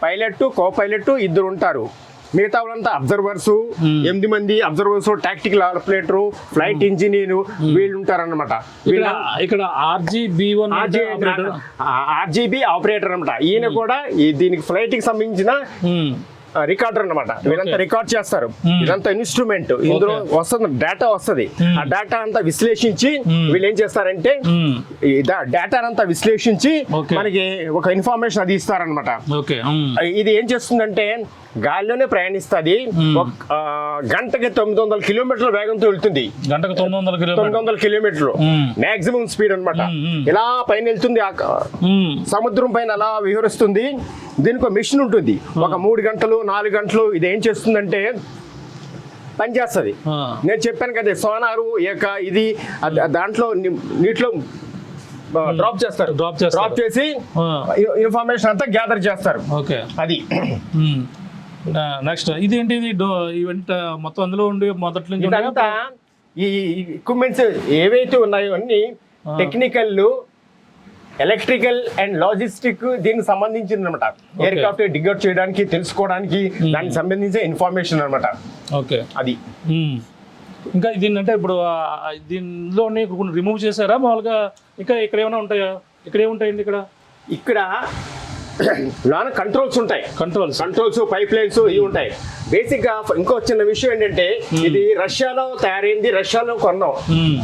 పైలట్, కో పైలట్ ఇద్దరు ఉంటారు. మిగతా వాళ్ళంతా అబ్జర్వర్స్, 8 మంది observers, tactical operator, flight engineer వీళ్ళు ఉంటారన్నమాట. ఇక్కడ ఆర్జీబీ ఆపరేటర్ అనమాట. ఈయన కూడా దీనికి ఫ్లైట్ కి సంబంధించిన రికార్డర్ అన్నమాట. వీళ్ళంతా రికార్డ్ చేస్తారు. ఇదంతా ఇన్స్ట్రుమెంట్, ఇందులో వస్తుంది డేటా వస్తుంది. ఆ డేటా అంతా విశ్లేషించి వీళ్ళు ఏం చేస్తారంటే డేటా అంతా విశ్లేషించి మనకి ఒక ఇన్ఫర్మేషన్ అది ఇస్తారనమాట. ఇది ఏం చేస్తుందంటే గాలిలోనే ప్రయాణిస్తుంది. గంటకి 900 కిలోమీటర్ల వేగంతో వెళ్తుంది. గంటకు 900 కిలోమీటర్లు మాక్సిమం స్పీడ్ అనమాట. ఇలా పైన వెళ్తుంది, సముద్రం పైన అలా విహరిస్తుంది. దీనికి ఒక మిషన్ ఉంటుంది. ఒక 3 గంటలు 4 గంటలు ఇది ఏం చేస్తుందంటే పనిచేస్తుంది. నేను చెప్పాను కదా సోనారు ఇది దాంట్లో నీటిలో డ్రాప్ చేస్తారు. డ్రాప్ చేసి ఇన్ఫర్మేషన్ అంతా గ్యాదర్ చేస్తారు. అది నెక్స్ట్ ఇదేంటి ఈవెంట్ మొత్తం అందులో ఉండి మొదటి నుంచి ఇదంతా ఈ ఎక్విప్మెంట్స్ ఏవైతే ఉన్నాయో అన్ని టెక్నికల్, ఎలక్ట్రికల్ అండ్ లాజిస్టిక్ దీనికి సంబంధించింది అనమాట. ఎయిర్క్రాఫ్ట్ డిగౌట్ చేయడానికి, తెలుసుకోవడానికి దానికి సంబంధించిన ఇన్ఫర్మేషన్ అనమాట. అది ఇంకా దీన్ని ఇప్పుడు దీనిలోనే రిమూవ్ చేశారా మామూలుగా? ఇంకా ఇక్కడ ఏమైనా ఉంటాయా? ఇక్కడ ఏముంటాయండి? ఇక్కడ లోన కంట్రోల్స్ ఉంటాయి. కంట్రోల్స్, పైప్ లైన్స్ ఇవి ఉంటాయి. బేసిక్ గా ఇంకో చిన్న విషయం ఏంటంటే ఇది రష్యాలో తయారైంది, రష్యాలో కొన్నాం.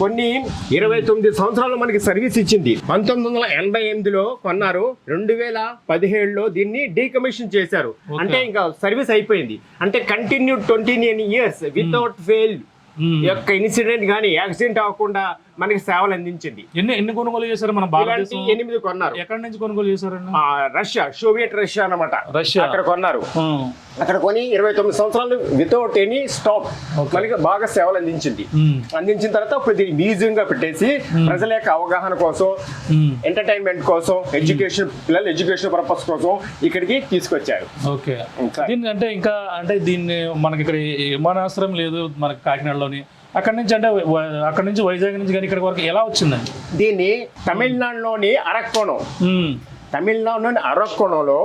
కొన్ని 29 సంవత్సరాలు మనకి సర్వీస్ ఇచ్చింది. 1988లో కొన్నారు. 2017లో దీన్ని డీకమిషన్ చేశారు. అంటే ఇంకా సర్వీస్ అయిపోయింది. అంటే కంటిన్యూ 29 years వితౌట్ ఫెయిల్ యొక్క ఇన్సిడెంట్ కానీ యాక్సిడెంట్ అవ్వకుండా మనకి సేవలు అందించింది. ఎన్ని కొనుగోలు చేశారు? మన భారతదేశం 8 కొన్నారు. ఎక్కడి నుంచి కొనుగోలు చేశారండి? రష్యా, సోవియట్ రష్యా అన్నమాట. అక్కడ కొన్నారు. అక్కడ కొని 29 సంవత్సరాలు వితౌట్ ఎనీ స్టాప్ మనకి బాగా సేవలు అందించింది. అందించిన తర్వాత ఇప్పుడు దీన్ని మ్యూజియం గా పెట్టేసి ప్రజల యొక్క అవగాహన కోసం, ఎంటర్టైన్మెంట్ కోసం, పిల్లల ఎడ్యుకేషన్ పర్పస్ కోసం ఇక్కడికి తీసుకొచ్చారు. అంటే ఇంకా అంటే దీన్ని మనకి ఇక్కడ విమానాశ్రయం లేదు మనకి కాకినాడలోని. అక్కడి నుంచి వైజాగ్ నుంచి కానీ ఇక్కడి వరకు ఎలా వచ్చిందండి? దీన్ని తమిళనాడులోని అరక్కోణం, తమిళనాడులోని అరక్కోణంలో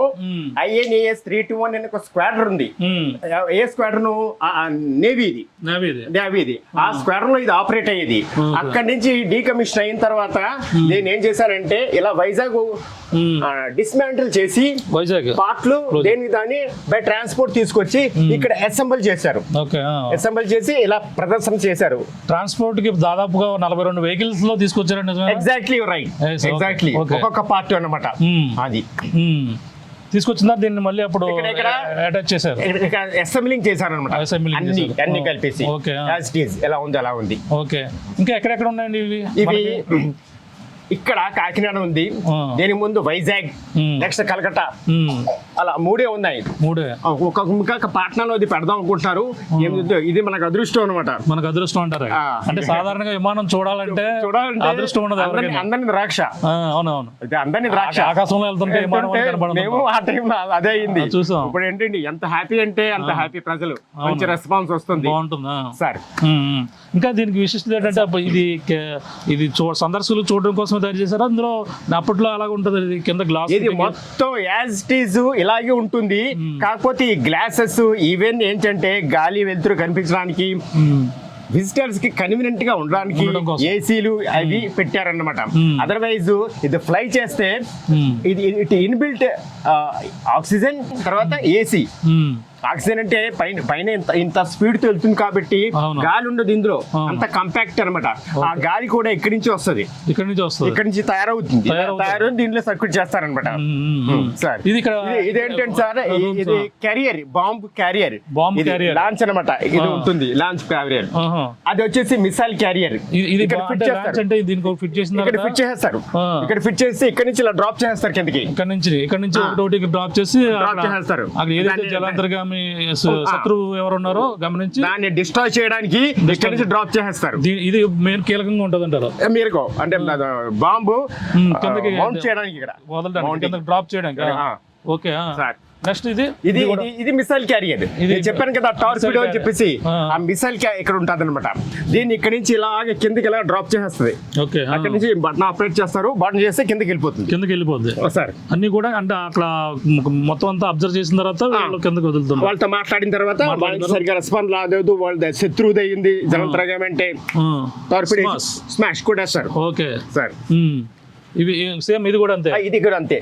INAS 321 అనే ఒక స్క్వాడ్రన్ ఉంది. ఏ స్క్వాడ్రన్? నేవీది. ఆ స్క్వాడ్రన్ లో ఇది ఆపరేట్ అయ్యేది. అక్కడి నుంచి డీకమిషన్ అయిన తర్వాత నేను ఏం చేశానంటే ఇలా వైజాగ్ డిస్మాంటిల్ చేసి పార్ట్లు దాన్ని బై ట్రాన్స్పోర్ట్ తీసుకొచ్చి ఇక్కడ అసెంబుల్ చేశారు. అసెంబుల్ చేసి ఇలా ప్రదర్శన చేశారు. ట్రాన్స్పోర్ట్ కి దాదాపుగా 42 వెహికల్స్ లో తీసుకొచ్చారండి. Exactly right. ఎగ్జాక్ట్లీ ఒక్కొక్క పార్ట్ అన్నమాట. అది తీసుకొచ్చిన దీన్ని మళ్ళీ అప్పుడు అటాచ్ చేశారు, అసెంబ్లింగ్ చేశారు అనమాట. అన్ని కలిపేసి ఎలా ఉంది అలా ఉంది. ఇంకా ఎక్కడెక్కడ ఉన్నాయండి ఇవి? ఇక్కడ కాకినాడ ఉంది, దీని ముందు వైజాగ్, నెక్స్ట్ కలకత్తా, అలా 3 ఉన్నాయి. 3 ఒక పాట్నాలో ఇది పెడదాం అనుకుంటున్నారు. ఇది మనకు అదృష్టం అనమాట. మనకు అదృష్టం అంటారు. అంటే సాధారణంగా విమానం చూడాలంటే అదృష్టం ఉండదు. అందరిని ద్రాక్ష. అవునవును, అందరిని ద్రాక్ష. ఆకాశంలో వెళ్తుంటే మేము ఆ టైం అదే అయింది. చూసాం. ఇప్పుడు ఏంటండి ఎంత హ్యాపీ అంటే అంత హ్యాపీ. ప్రజలు మంచి రెస్పాన్స్ వస్తుంది. బాగుంటుందా సార్? ఇంకా దీనికి విశిష్టత ఏంటంటే ఇది సందర్శకులు చూడడం కోసమే తయారు చేశారు. అందులో అప్పట్లో అలాగ ఉంటుంది. ఇది కింద గ్లాస్, ఇది మొత్తం యాజ్ ఇట్ ఈజ్ ఇలాగే ఉంటుంది. కాకపోతే ఈ గ్లాసెస్ ఈవెన్ ఏంటంటే గాలి వెలుతురు కనిపించడానికి, విజిటర్స్ కి కన్వీనియంట్ గా ఉండడానికి ఏసీలు అవి పెట్టారన్నమాట. అదర్వైజ్ ఇది ఫ్లై చేస్తే ఇది ఇన్బిల్ట్ ఆక్సిజన్, తర్వాత ఏసీ. ఆక్సిజన్ అంటే పైన ఇంత స్పీడ్ తో వెళ్తుంది కాబట్టి గాలి ఉండదు ఇందులో, అంత కంపాక్ట్ అనమాట. ఆ గాలి కూడా ఇక్కడి నుంచి వస్తుంది, ఇక్కడ నుంచి తయారవుతుంది. దీంట్లో సర్క్యూట్ చేస్తారనమాట. సార్ ఇదేంటంటే సార్, ఇది క్యారియర్, బాంబ్ క్యారియర్, లాంచ్ అనమాట. ఇది ఉంటుంది లాంచ్ క్యారియర్. అది వచ్చేసి మిసైల్ క్యారియర్. ఇక్కడ ఫిట్ చేస్తారు. ఇక్కడ ఫిట్ చేసి ఇక్కడ నుంచి ఇలా డ్రాప్ చేస్తారు కిందకి. ఇక్కడ నుంచి డ్రాప్ చేసి చేస్తారు. జలాంతర్గామి శత్రువు ఎవరు ఉన్నారో గమనించి దాన్ని డిస్ట్రాయ్ చేయడానికి ఇక్కడ నుంచి డ్రాప్ చేస్తారు. ఇది మెయిన్ కీలకంగా ఉంటుంది అంటారు. మీరు అంటే బాంబు మౌంట్ చేయడానికి, ఇక్కడ వదలడానికి, డ్రాప్ చేయడానికి. Okay sir. నెక్స్ట్ ఇది మిసైల్ క్యారియర్. చెప్పాను కదా టార్పిడో అని చెప్పేసి, ఆ మిసైల్ ఇక్కడ ఉంటుంది అనమాట. దీన్ని ఇక్కడ నుంచి ఇలాగే కిందకి ఇలా డ్రాప్ చేస్తుంది. అక్కడ నుంచి బటన్ ఆపరేట్ చేస్తారు, బటన్ చేస్తే కిందకి వెళ్ళిపోతుంది. సార్ అన్ని కూడా అంటే అట్లా మొత్తం అంతా అబ్జర్వ్ చేసిన తర్వాత కిందకి వదులుతుంది. వాళ్ళతో మాట్లాడిన తర్వాత వాళ్ళకి సరిగ్గా రెస్పాన్స్ రాలేదు, వాళ్ళ శత్రువుది అయింది జలంతరగం అంటే టార్పిడో స్మాష్ కూడా సార్. Okay sir. ఇవి సేమ్, ఇది కూడా అంతే. ఇది కూడా అంతే.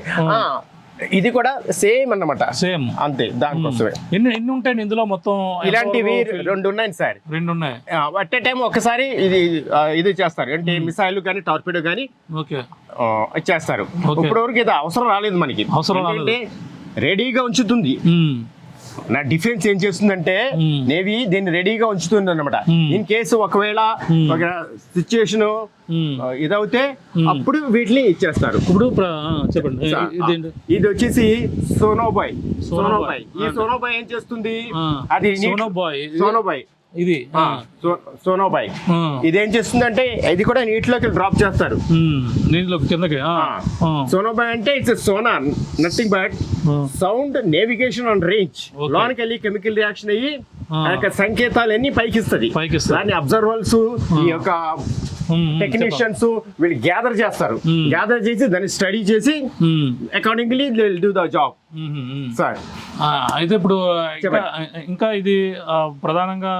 ఇది కూడా సేమ్ అన్నమాట. సేమ్ అంతే. దానికోసమే ఎన్ని ఉంటాయి ఇందులో మొత్తం? ఇలాంటివి 2 ఉన్నాయి సార్. 2 ఉన్నాయి. అట్ ఏ టైం ఒకసారి ఇది చేస్తారు అంటే మిసైల్ కానీ టార్పిడో కానీ చేస్తారు. ఇప్పటివరకు ఇది అవసరం రాలేదు మనకి. అంటే రెడీగా ఉంచుతుంది. నా డిఫెన్స్ ఏం చేస్తుందంటే నేవీ దీన్ని రెడీగా ఉంచుతుంది అన్నమాట. ఇన్ కేసు ఒకవేళ ఒక సిచ్యుయేషన్ ఇదవుతే అప్పుడు వీటిని ఇచ్చేస్తారు. ఇప్పుడు చెప్పండి. ఇది వచ్చేసి సోనోబాయ్. ఈ సోనోబాయ్ ఏం చేస్తుంది? అది సోనోబాయ్. ఇది సోనోబాయ్ ఇదేం చేస్తుందంటే ఇది కూడా నీటిలోకి డ్రాప్ చేస్తారు. కిందకి సోనోబాయ్ అంటే it's sonar, nothing but sound navigation on range. లోనికి వెళ్ళి కెమికల్ రియాక్షన్ అయ్యి ఆ యొక్క సంకేతాలు అన్ని పైకిస్తుంది. దాన్ని అబ్జర్వర్స్, ఈ యొక్క టెక్నీషియన్స్ వీళ్ళు గ్యాదర్ చేస్తారు. గ్యాదర్ చేసి దాన్ని స్టడీ చేసి accordingly they will do the job. Sir అయితే ఇప్పుడు ఇంకా ఇది ప్రధానంగా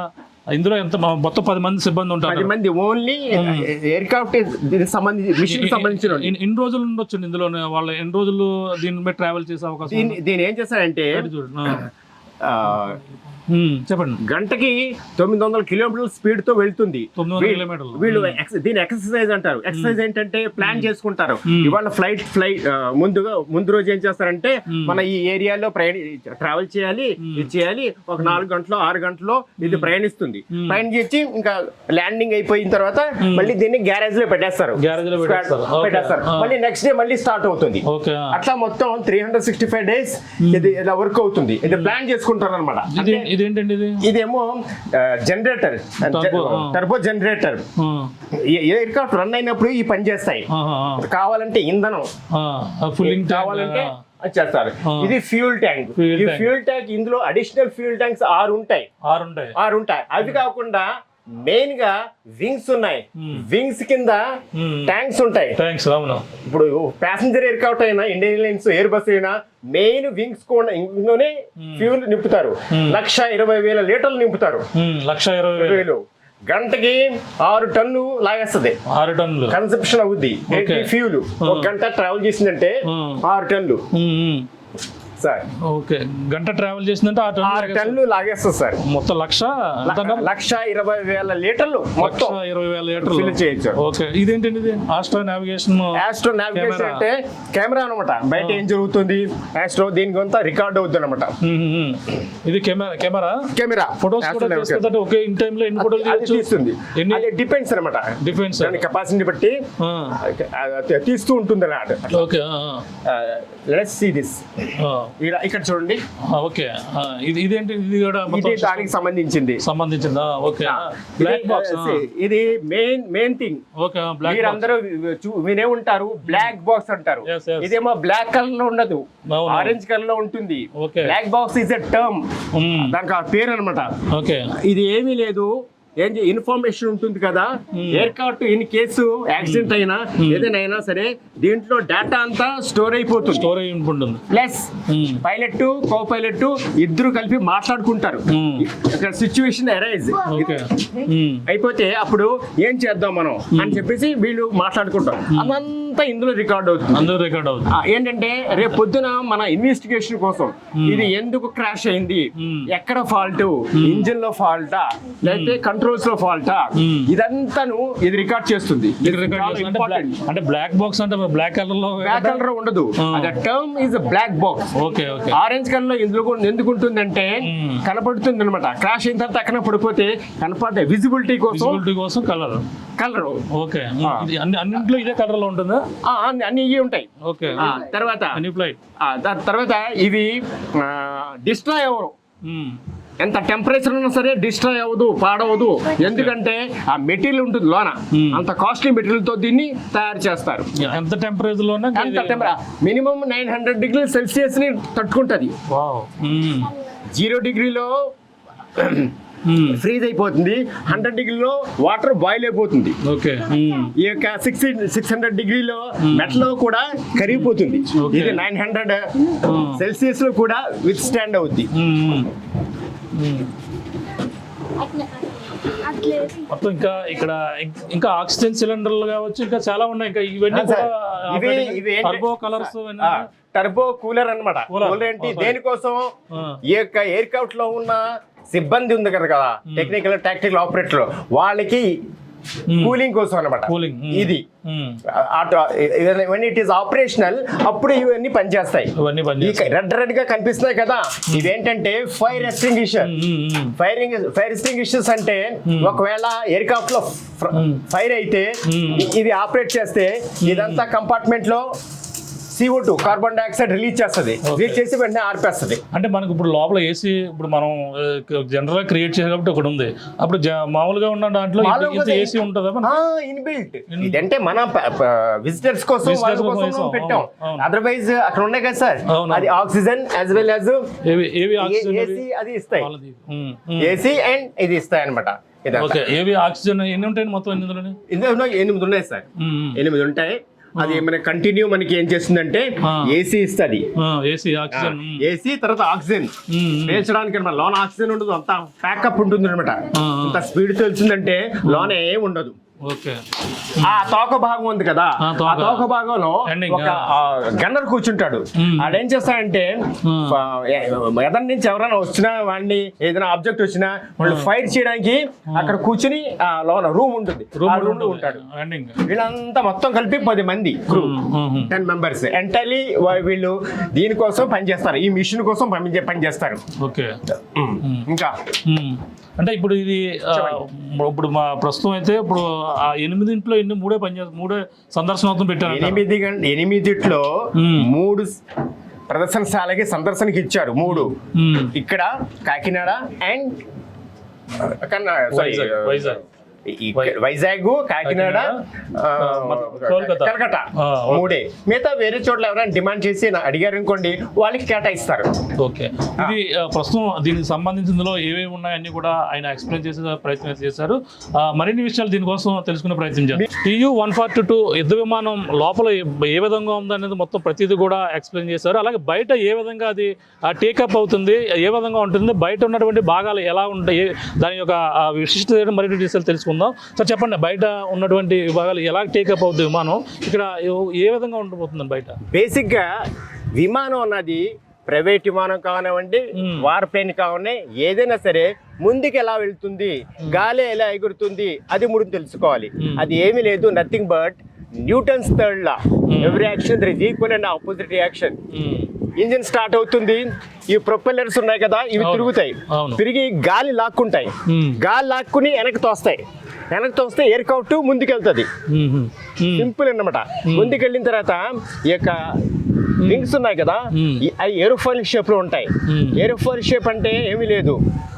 ఇందులో ఎంత మొత్తం 10 మంది సిబ్బంది ఉంటారు. 10 మంది ఓన్లీ ఎయిర్క్రాఫ్ట్ సంబంధించి మిషన్ సంబంధించిన. ఎన్ని రోజులు ఉండొచ్చు ఇందులో? వాళ్ళు ఎన్ని రోజులు దీని మీద ట్రావెల్ చేసే అవకాశం? దీని ఏం చేస్తారంటే చెప్పండి. గంటకి 900 కిలోమీటర్ల స్పీడ్ తో వెళ్తుంది. వీళ్ళు దీని ఎక్సర్సైజ్ అంటారు. ఎక్సర్సైజ్ ఏంటంటే ప్లాన్ చేసుకుంటారు. ఇవాళ ముందు రోజు ఏం చేస్తారంటే మన ఈ ఏరియాలో ట్రావెల్ చేయాలి, ఇది చేయాలి. ఒక 4 గంటలో 6 గంటలో ఇది ప్రయాణిస్తుంది. ప్రయాణించి ఇంకా ల్యాండింగ్ అయిపోయిన తర్వాత మళ్ళీ దీన్ని గ్యారేజ్ లో పెట్టేస్తారు. మళ్ళీ నెక్స్ట్ డే మళ్ళీ స్టార్ట్ అవుతుంది. అట్లా మొత్తం 365 days ఇది ఇలా వర్క్ అవుతుంది. ఇది ప్లాన్ చేసుకుంటారు అనమాట. ఇదేమో generator, turbo generator. Aircraft run అయినప్పుడు ఈ పని చేస్తాయి. కావాలంటే ఇంధనం కావాలంటే చేస్తారు. ఇది ఫ్యూల్ ట్యాంక్. ఈ ఫ్యూల్ ట్యాంక్ ఇందులో అడిషనల్ ఫ్యూల్ ట్యాంక్స్ 6 ఉంటాయి. అవి కాకుండా మెయిన్ గా వింగ్స్ ఉన్నాయి. వింగ్స్ కింద ట్యాంక్స్ ఉంటాయి. ఇప్పుడు ప్యాసింజర్ ఎయిర్క్రాఫ్ట్ అయినా, ఇండియన్ ఎయిర్లైన్స్, ఎయిర్ బస్ అయినా మెయిన్ వింగ్స్ కూడా ఇందులోనే ఫ్యూల్ నింపుతారు. 1,20,000 లీటర్లు నింపుతారు. 1,20,000 గంటకి 6 టన్ను లాగేస్తుంది. 6 టన్నులు కన్సంప్షన్ అవుద్ది ఫ్యూల్. 1 గంట ట్రావెల్ చేసిందంటే 6 టన్నులు. సార్ ఓకే, గంట ట్రావెల్ చేసిందంటే 6 టన్నులు లాగేస్తుంది సార్. మొత్తం 1,20,000 లీటర్లు మొత్తం 1,20,000 లీటర్లు ఫిల్ చేయొచ్చు. ఓకే, ఇదేంటండి ఇది ఆస్ట్రో నావిగేషన్ ఆస్ట్రో నావిగేషన్ అంటే కెమెరా అనమాట. బయట ఏం జరుగుతుంది ఆస్ట్రో దీనికి అంతా రికార్డ్ అవుతుంది అనమాట. ఇది కెమెరా ఫొటోస్ కూడా తీసుకుంటే ఒకే ఇన్ టైం లో ఎన్ని ఫోటోలు తీస్తుంది. అది డిపెండ్స్ అనమాట, డిఫెన్స్ కెపాసిటీ బట్టి తీస్తూ ఉంటుంది అన్నమాట. Okay, let's see this. ఇక్కడ చూడండి. ఓకే, ఇదేంటి, ఇది కూడా ఇది దానికి సంబంధించిందా? ఓకే, బ్లాక్ బాక్స్ ఇది మెయిన్ థింగ్. ఓకే, మీరందరూ వినే ఉంటారు బ్లాక్ బాక్స్ అంటారు. ఇదేమో బ్లాక్ కలర్ లో ఉండదు, ఆరెంజ్ కలర్ లో ఉంటుంది. Black box is a term, దానికి ఆ పేరు అనమాట. ఓకే, ఇది ఏమీ లేదు, ఇన్ఫర్మేషన్ ఉంటుంది కదా. ఎయిర్క్రాఫ్ట్ ఇన్ కేసు యాక్సిడెంట్ అయినా ఏదైనా అయినా సరే దీంట్లో డేటా అంతా స్టోర్ అయిపోతుంది. ప్లస్ పైలట్ కో పైలట్ ఇద్దరు కలిపి మాట్లాడుకుంటారు. ఇక్కడ సిచ్యువేషన్ అరైజ్ అయిపోతే అప్పుడు ఏం చేద్దాం మనం అని చెప్పేసి వీళ్ళు మాట్లాడుకుంటారు. అదంతా ఇందులో రికార్డ్ అవుతుంది. ఏంటంటే రేపు పొద్దున మన ఇన్వెస్టిగేషన్ కోసం ఇది ఎందుకు క్రాష్ అయింది, ఎక్కడ ఫాల్ట్, ఇంజిన్ లో ఫాల్టా లేకపోతే కంట్రోల్స్ లో ఫాల్టా, ఇదంతాను ఇది రికార్డ్ చేస్తుంది. అంటే బ్లాక్ బాక్స్ అంటే బ్లాక్ కలర్ లో ఉండదు. అది term is black box. Okay, orange colour లో ఎందుకు ఉంటుందంటే కనపడుతుంది అనమాట. క్రాష్ అయిన తర్వాత అక్కడ పడిపోతే కనపడే విజిబిలిటీ కోసం కలర్. ఓకే, అన్నింటిలో ఇదే కలర్ లో ఉంటుందా? అన్ని ఇవి ఉంటాయి. ఓకే, తర్వాత దాని తర్వాత ఇవి డిస్ట్రాయ్ అవ్వరు. ఎంత టెంపరేచర్ ఉన్నా సరే డిస్ట్రాయ్ అవ్వదు, పాడవదు. ఎందుకంటే ఆ మెటీరియల్ ఉంటుంది లోన, అంత కాస్ట్లీ మెటీరియల్ తో దీన్ని తయారు చేస్తారు. ఎంత టెంపరేచర్ లో మినిమం 900 డిగ్రీ సెల్సియస్ ని తట్టుకుంటది. 0 డిగ్రీలో ఫ్రీజ్ అయిపోతుంది, 100 డిగ్రీలో వాటర్ బాయిల్ అయిపోతుంది. ఈ యొక్క 600 డిగ్రీలో మెట్లో కూడా కరిగిపోతుంది. ఇది 900 సెల్సియస్ లో కూడా విత్ స్టాండ్ అవుద్ది. మొత్తం ఇంకా ఆక్సిజన్ సిలిండర్లు కావచ్చు, ఇంకా చాలా ఉన్నాయి. ఇంకా ఇవన్నీ టర్బో కలర్స్, టర్బో కూలర్ అన్నమాట. కూలర్ ఏంటి, దేనికోసం ఈ యొక్క ఎయిర్ క్రాఫ్ట్ లో ఉన్న సిబ్బంది ఉంది కదా, టెక్నికల్ టాక్టికల్ ఆపరేటర్, వాళ్ళకి కూలింగ్ కోసం అనమాట. ఇది when it is ఆపరేషనల్ అప్పుడు ఇవన్నీ పనిచేస్తాయి. రెడ్ గా కనిపిస్తున్నాయి కదా, ఇవేంటంటే ఫైర్ ఎక్స్టింగ్విషర్స్ అంటే ఒకవేళ ఎయిర్ క్రాఫ్ట్ లో ఫైర్ అయితే ఇది ఆపరేట్ చేస్తే ఇదంతా కంపార్ట్మెంట్ లో CO2 కార్బన్ డైఆక్సైడ్ రిలీజ్ చేస్తుంది. రిలీజ్ చేసి వెంటనే ఆర్పేస్తుంది. అంటే మనకు ఇప్పుడు లోపల ఏసీ ఇప్పుడు మనం జనరల్ గా క్రియేట్ చేయాలి కాబట్టి ఒకటి ఉంది. అప్పుడు మామూలుగా ఉన్న దాంట్లో ఏసీ ఉంటుందా? ఇన్బిల్ట్. ఇదంటే మన విజిటర్స్ కోసం పెట్టాం. అదర్వైజ్ అక్కడ ఉన్నాయి కదా సార్, అది oxygen as well as AC అది ఇస్తాయి. ఏసీ అండ్ ఇది ఇస్తాయి అనమాట. ఏవి ఆక్సిజన్ ఎన్ని ఉంటాయి మొత్తం? ఇందులో 8 ఉన్నాయి సార్, 8 ఉంటాయి. అది మన కంటిన్యూ మనకి ఏం చేస్తుందంటే ఏసీ ఇస్తుంది. ఏసీ తర్వాత ఆక్సిజన్ పేల్చడానికి అనమాట. లోన ఆక్సిజన్ ఉండదు, అంత ప్యాకప్ ఉంటుంది అనమాట. అంత స్పీడ్ తెలిసిందంటే లోన ఏం ఉండదు. ఆ తోక భాగం ఉంది కదా, ఆ తోక భాగంలో ఒక గన్నర్ కూర్చుంటాడు. ఆడేం చేస్తాడంటే ఎదరి నుంచి ఎవరైనా వచ్చినా వాడిని ఏదైనా ఆబ్జెక్ట్ వచ్చినా వాళ్ళు ఫైర్ చేయడానికి అక్కడ కూర్చుని లోన రూమ్ ఉంటుంది, ఆ రూమ్ లో ఉంటాడు. వీళ్ళంతా మొత్తం కలిపి 10 మంది క్రూ, 10 మెంబర్స్ ఎంటైర్లీ వీళ్ళు దీనికోసం పనిచేస్తారు, ఈ మిషన్ కోసం పనిచేస్తారు. ఇంకా అంటే ఇప్పుడు ఇది ఇప్పుడు మా ప్రస్తుతం అయితే ఇప్పుడు 8 ఎన్ని 3 సందర్శనార్థం పెట్టారు. 8 3 ప్రదర్శనశాలకి సందర్శనకి ఇచ్చారు. 3 ఇక్కడ కాకినాడ అండ్ వైజాగ్, కాకినాడ, కలకత్తా 3. మిగతా వేరే చోట్ల ఎవరైనా డిమాండ్ చేసి అడిగారు అనుకోండి, వాళ్ళకి కేటాయిస్తారు. ఓకే, ఇది ప్రస్తుతం దీనికి సంబంధించిందిలో ఏవేవి ఉన్నాయని కూడా ఆయన ఎక్స్ప్లెయిన్ చేసే ప్రయత్నం చేశారు. మరిన్ని విషయాలు దీనికోసం తెలుసుకునే ప్రయత్నం చేస్తారు. TU-142 యుద్ధ విమానం లోపల ఏ విధంగా ఉందనేది మొత్తం ప్రతిదీ కూడా ఎక్స్ప్లెయిన్ చేశారు. అలాగే బయట ఏ విధంగా అది టేకప్ అవుతుంది, ఏ విధంగా ఉంటుంది, బయట ఉన్నటువంటి భాగాలు ఎలా ఉంటాయి, దాని యొక్క విశిష్టత మరిన్ని విషయాలు తెలుసుకుందాం. సార్ చెప్పండి, బయట ఉన్నటువంటి విభాగాలు ఎలా టేకప్ అవుతుంది విమానం, ఇక్కడ ఏ విధంగా ఉండబోతుంది బయట? బేసిక్గా విమానం అన్నది ప్రైవేట్ విమానం కానివ్వండి, వార్ప్లేన్ కావాలి, ఏదైనా సరే ముందుకు ఎలా వెళ్తుంది, గాలి ఎలా ఎగురుతుంది, అది ముందు తెలుసుకోవాలి. అది ఏమీ లేదు, nothing but Newton's third law, every action there is equal and opposite reaction. Engine start అవుతుంది, ఈ ప్రొపెల్లర్స్ ఉన్నాయి కదా, ఇవి తిరుగుతాయి, తిరిగి గాలి లాక్కుంటాయి, గాలి లాక్కుని వెనక్కి తోస్తే ఎయిర్క్రాఫ్ట్ ముందుకెళ్తుంది. సింపుల్ అన్నమాట. ముందుకెళ్ళిన తర్వాత ఈ యొక్క వింగ్స్ ఉన్నాయి కదా, అవి ఏరోఫాయిల్ షేప్ లో ఉంటాయి. ఏరోఫాయిల్ షేప్ అంటే ఏమీ లేదు,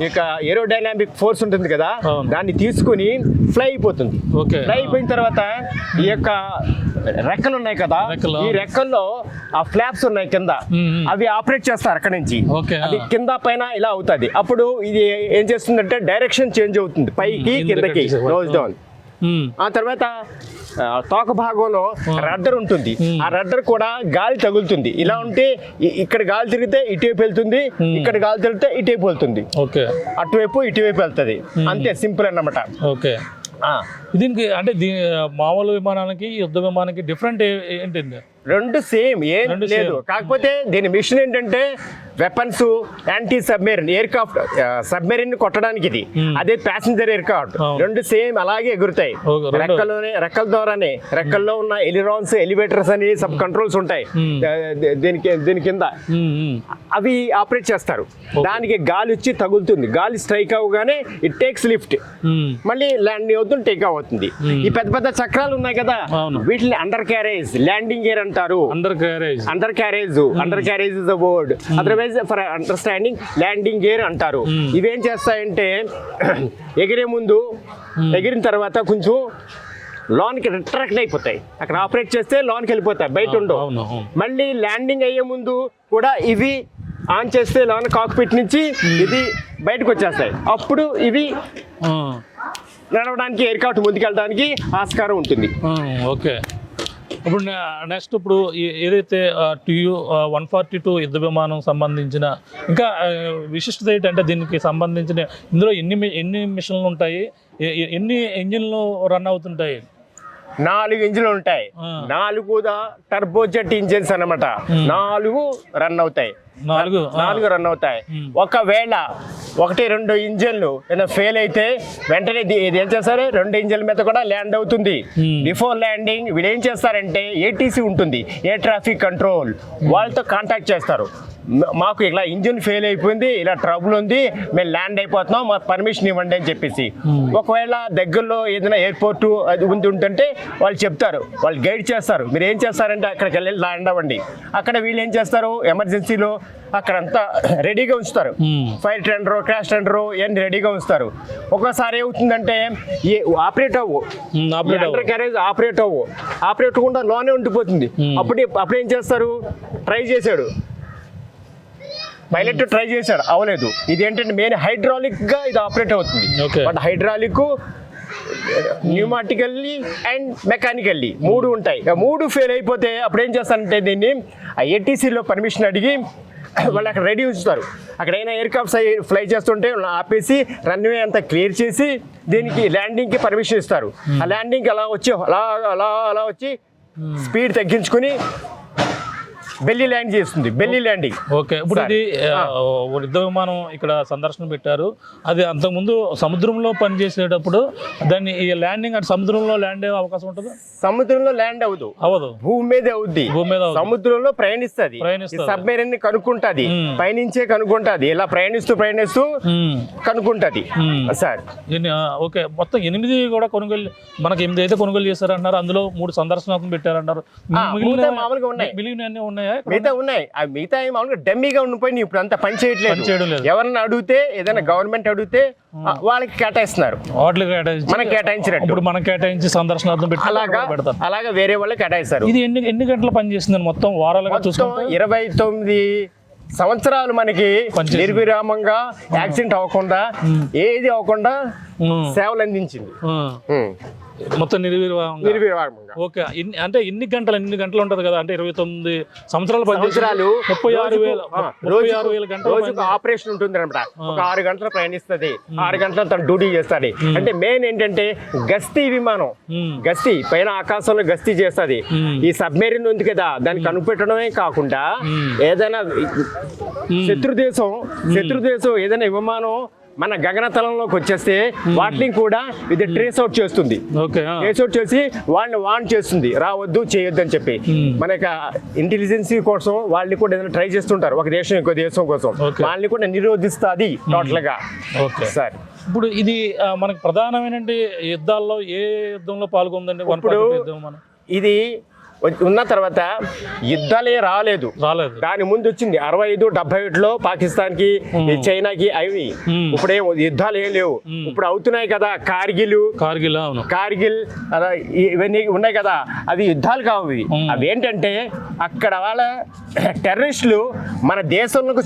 ఇక ఏరోడైనామిక్ ఫోర్స్ ఉంటుంది కదా, దాన్ని తీసుకుని ఫ్లై అయిపోతుంది. ఫ్లై అయిపోయిన తర్వాత ఈ యొక్క రెక్కలు ఉన్నాయి కదా, ఈ రెక్కల్లో ఆ ఫ్లాప్స్ ఉన్నాయి కింద, అవి ఆపరేట్ చేస్తారు అక్కడ నుంచి. అది కింద పైన ఇలా అవుతుంది. అప్పుడు ఇది ఏం చేస్తుందంటే డైరెక్షన్ చేంజ్ అవుతుంది, పైకి కిందకి, నోస్ డౌన్. ఆ తర్వాత తోక భాగంలో రడ్డర్ ఉంటుంది, ఆ రడ్డర్ కూడా గాలి తగులుతుంది. ఇలా ఉంటే ఇక్కడ గాలి తిరిగితే ఇటువైపు వెళ్తుంది, ఇక్కడ గాలి తిరిగితే ఇటువైపు వెళ్తుంది, అటువైపు ఇటువైపు వెళ్తుంది. అంతే, సింపుల్ అన్నమాట. దీనికి అంటే మామూలు విమానానికి యుద్ధ విమానానికి డిఫరెంట్ ఏంటండి? రెండు సేమ్, ఏం లేదు. కాకపోతే దీని మిషన్ ఏంటంటే weapons, anti submarine aircraft, submarine కొట్టడానికి ఇది, అదే ప్యాసింజర్ ఎయిర్క్రాఫ్ట్. రెండు సేమ్ అలాగే ఎగురుతాయి. రెక్కల ద్వారానే, రెక్కల్లో ఉన్న ఎలిరాన్స్, ఎలివేటర్స్ అని సబ్ కంట్రోల్స్ ఉంటాయి దీని కింద, అవి ఆపరేట్ చేస్తారు. దానికి గాలి వచ్చి తగులుతుంది, గాలి స్ట్రైక్ అవ్వగానే ఇట్ టేక్స్ లిఫ్ట్, మళ్ళీ ల్యాండింగ్ అవుతుంది, టేక్ అవుతుంది. ఈ పెద్ద పెద్ద చక్రాలు ఉన్నాయి కదా, వీటిని అండర్ క్యారేజ్, ల్యాండింగ్ గేర్ అంటారు. Under carriage is the word, otherwise for understanding landing gear అంటారు. ఇవేం చేస్తాయంటే ఎగిరే ముందు, ఎగిరిన తర్వాత కొంచెం లోన్కి రిట్రాక్ట్ అయిపోతాయి, అక్కడ ఆపరేట్ చేస్తే లోన్కి వెళ్ళిపోతాయి, బయట ఉండవు. మళ్ళీ ల్యాండింగ్ అయ్యే ముందు కూడా ఇవి ఆన్ చేస్తే లోన్ కాక్పిట్ నుంచి ఇది బయటకు వచ్చేస్తాయి. అప్పుడు ఇవి నడవడానికి, ఎయిర్క్రాఫ్ట్ ముందుకెళ్ళడానికి ఆస్కారం ఉంటుంది. ఓకే. ఇప్పుడు నెక్స్ట్, ఇప్పుడు ఏదైతే TU-142 యుద్ధ విమానం సంబంధించిన ఇంకా విశిష్టత ఏంటంటే, దీనికి సంబంధించిన ఇందులో ఎన్ని మిషన్లు ఉంటాయి, ఎన్ని ఇంజిన్లు రన్ అవుతుంటాయి? 4 ఇంజిన్లు ఉంటాయి, 4 టర్బోజెట్ ఇంజిన్స్ అన్నమాట. 4 రన్ అవుతాయి. ఒకవేళ 1-2 ఇంజిన్లు ఫెయిల్ అయితే వెంటనే ఇది ఏం చేస్తారు, 2 ఇంజిన్ల మీద కూడా ల్యాండ్ అవుతుంది. బిఫోర్ ల్యాండింగ్ వీళ్ళు ఏం చేస్తారంటే ATC ఉంటుంది, ఎయిర్ ట్రాఫిక్ కంట్రోల్, వాళ్ళతో కాంటాక్ట్ చేస్తారు. మాకు ఇలా ఇంజిన్ ఫెయిల్ అయిపోయింది, ఇలా ట్రబుల్ ఉంది, మేము ల్యాండ్ అయిపోతున్నాం, మాకు పర్మిషన్ ఇవ్వండి అని చెప్పేసి. ఒకవేళ దగ్గరలో ఏదైనా ఎయిర్పోర్టు అది ఉంటుంటే వాళ్ళు చెప్తారు, వాళ్ళు గైడ్ చేస్తారు. మీరు ఏం చేస్తారంటే అక్కడికి వెళ్ళి ల్యాండ్ అవ్వండి. అక్కడ వీళ్ళు ఏం చేస్తారు, ఎమర్జెన్సీలో అక్కడంతా రెడీగా ఉంచుతారు, ఫైర్ టెండర్, క్రాష్ టెండర్ ఇవన్నీ రెడీగా ఉంచుతారు. ఒక్కోసారి ఏమవుతుందంటే ఆపరేట్ అండర్ క్యారేజ్ ఆపరేట్ అవ్వకుండా లోనే ఉండిపోతుంది. అప్పుడు ఏం చేస్తారు, పైలట్ ట్రై చేశాడు, అవ్వలేదు. ఇది ఏంటంటే మెయిన్ హైడ్రాలిక్ గా ఇది ఆపరేట్ అవుతుంది. బట్ హైడ్రాలిక్, న్యూమాటికల్లీ అండ్ మెకానికల్లీ 3 ఉంటాయి. 3 ఫెయిల్ అయిపోతే అప్పుడు ఏం చేస్తారంటే దీన్ని ATCలో పర్మిషన్ అడిగి వాళ్ళు అక్కడ రెడీ ఉంచుతారు. అక్కడైనా ఎయిర్క్రాఫ్ట్స్ ఫ్లై చేస్తుంటే ఆపేసి రన్వే అంతా క్లియర్ చేసి దీనికి ల్యాండింగ్కి పర్మిషన్ ఇస్తారు. ఆ ల్యాండింగ్ అలా వచ్చి స్పీడ్ తగ్గించుకుని బెల్లీ ల్యాండ్ చేస్తుంది, బెల్లీ ల్యాండింగ్. ఓకే. ఇప్పుడు ఇది యుద్ధ విమానం ఇక్కడ సందర్శన పెట్టారు, అది అంతకుముందు సముద్రంలో పనిచేసేటప్పుడు దాన్ని ఈ ల్యాండింగ్ అంటే సముద్రంలో ల్యాండ్ అయ్యే అవకాశం ఉంటుంది? సముద్రంలో ల్యాండ్ అవ్వదు, భూమి మీద అవుద్ది. సముద్రంలో ప్రయాణిస్తుంది, సబ్మెరీన్ కనుక్కుంటది, పైనుంచే కనుక్కుంటది, ఇలా ప్రయాణిస్తూ కనుక్కుంటది సార్. ఓకే. మొత్తం 8 కూడా కొనుగోలు, మనకి 8 అయితే కొనుగోలు చేశారంటున్నారు, అందులో 3 సందర్శనాత్మకం పెట్టారంటారు. మామూలుగా ఉన్నాయి, మిగతా ఉన్నాయి. ఆ మిగతా మామూలుగా డమ్మీగా ఉండిపోయి ఇప్పుడు అంతా పని చేయట్లేదు. ఎవరన్నా అడిగితే, ఏదైనా గవర్నమెంట్ అడిగితే వాళ్ళకి కేటాయిస్తున్నారు, మనకి కేటాయించినట్టు. ఇప్పుడు మనం కేటాయించి సందర్శనార్థం పెట్టి అలాగా వేరే వాళ్ళకి కేటాయిస్తారు. ఇది ఎన్ని గంటలు పనిచేస్తుంది మొత్తం వారాలుగా చూసుకుంటే? 29 సంవత్సరాలు మనకి నిర్విరామంగా, యాక్సిడెంట్ అవ్వకుండా, ఏది అవ్వకుండా సేవలు అందించింది. మొత్తం నిర్వివాహంగా. నిర్విరామంగా. ఓకే, అంటే ఎన్ని గంటలు ఉంటది కదా, అంటే 29 సంవత్సరాలు సంవత్సరాలు 36,000 గంటలు రోజుకు ఆపరేషన్ ఉంటుంది అనమాట. ఒక 6 గంటలు ప్రయాణిస్తుంది, 6 గంటలు తను డ్యూటీ చేస్తాడు. అంటే మెయిన్ ఏంటంటే గస్తీ విమానం, గస్తీ పైన ఆకాశంలో గస్తీ చేస్తుంది. ఈ సబ్మెరీన్ ఉంది కదా, దాన్ని కనిపెట్టడమే కాకుండా ఏదైనా శత్రు దేశం ఏదైనా విమానం మన గగనతలంలోకి వచ్చేస్తే వాటిని కూడా ఇది ట్రేస్ అవుట్ చేస్తుంది. ట్రేస్ అవుట్ చేసి వాళ్ళని వార్న్ చేస్తుంది, రావద్దు చేయొద్దు అని చెప్పి. మన యొక్క ఇంటెలిజెన్సీ కోసం వాళ్ళని కూడా ఏదైనా ట్రై చేస్తుంటారు, ఒక దేశం ఇంకో దేశం కోసం. వాళ్ళని కూడా నిరోధిస్తుంది టోటల్ గా. సార్ ఇప్పుడు ఇది మనకు ప్రధానమైన యుద్ధాల్లో ఏ యుద్ధంలో పాల్గొందండి? ఇప్పుడు ఇది ఉన్న తర్వాత యుద్ధాలే రాలేదు. దాని ముందు వచ్చింది 65-71లో పాకిస్తాన్ కి చైనాకి అవి. ఇప్పుడేం యుద్ధాలు ఏం లేవు. ఇప్పుడు అవుతున్నాయి కదా, కార్గిల్ ఇవన్నీ ఉన్నాయి కదా, అవి యుద్ధాలు కావు. అవి ఏంటంటే అక్కడ వాళ్ళ టెర్రరిస్టులు మన దేశంలోకి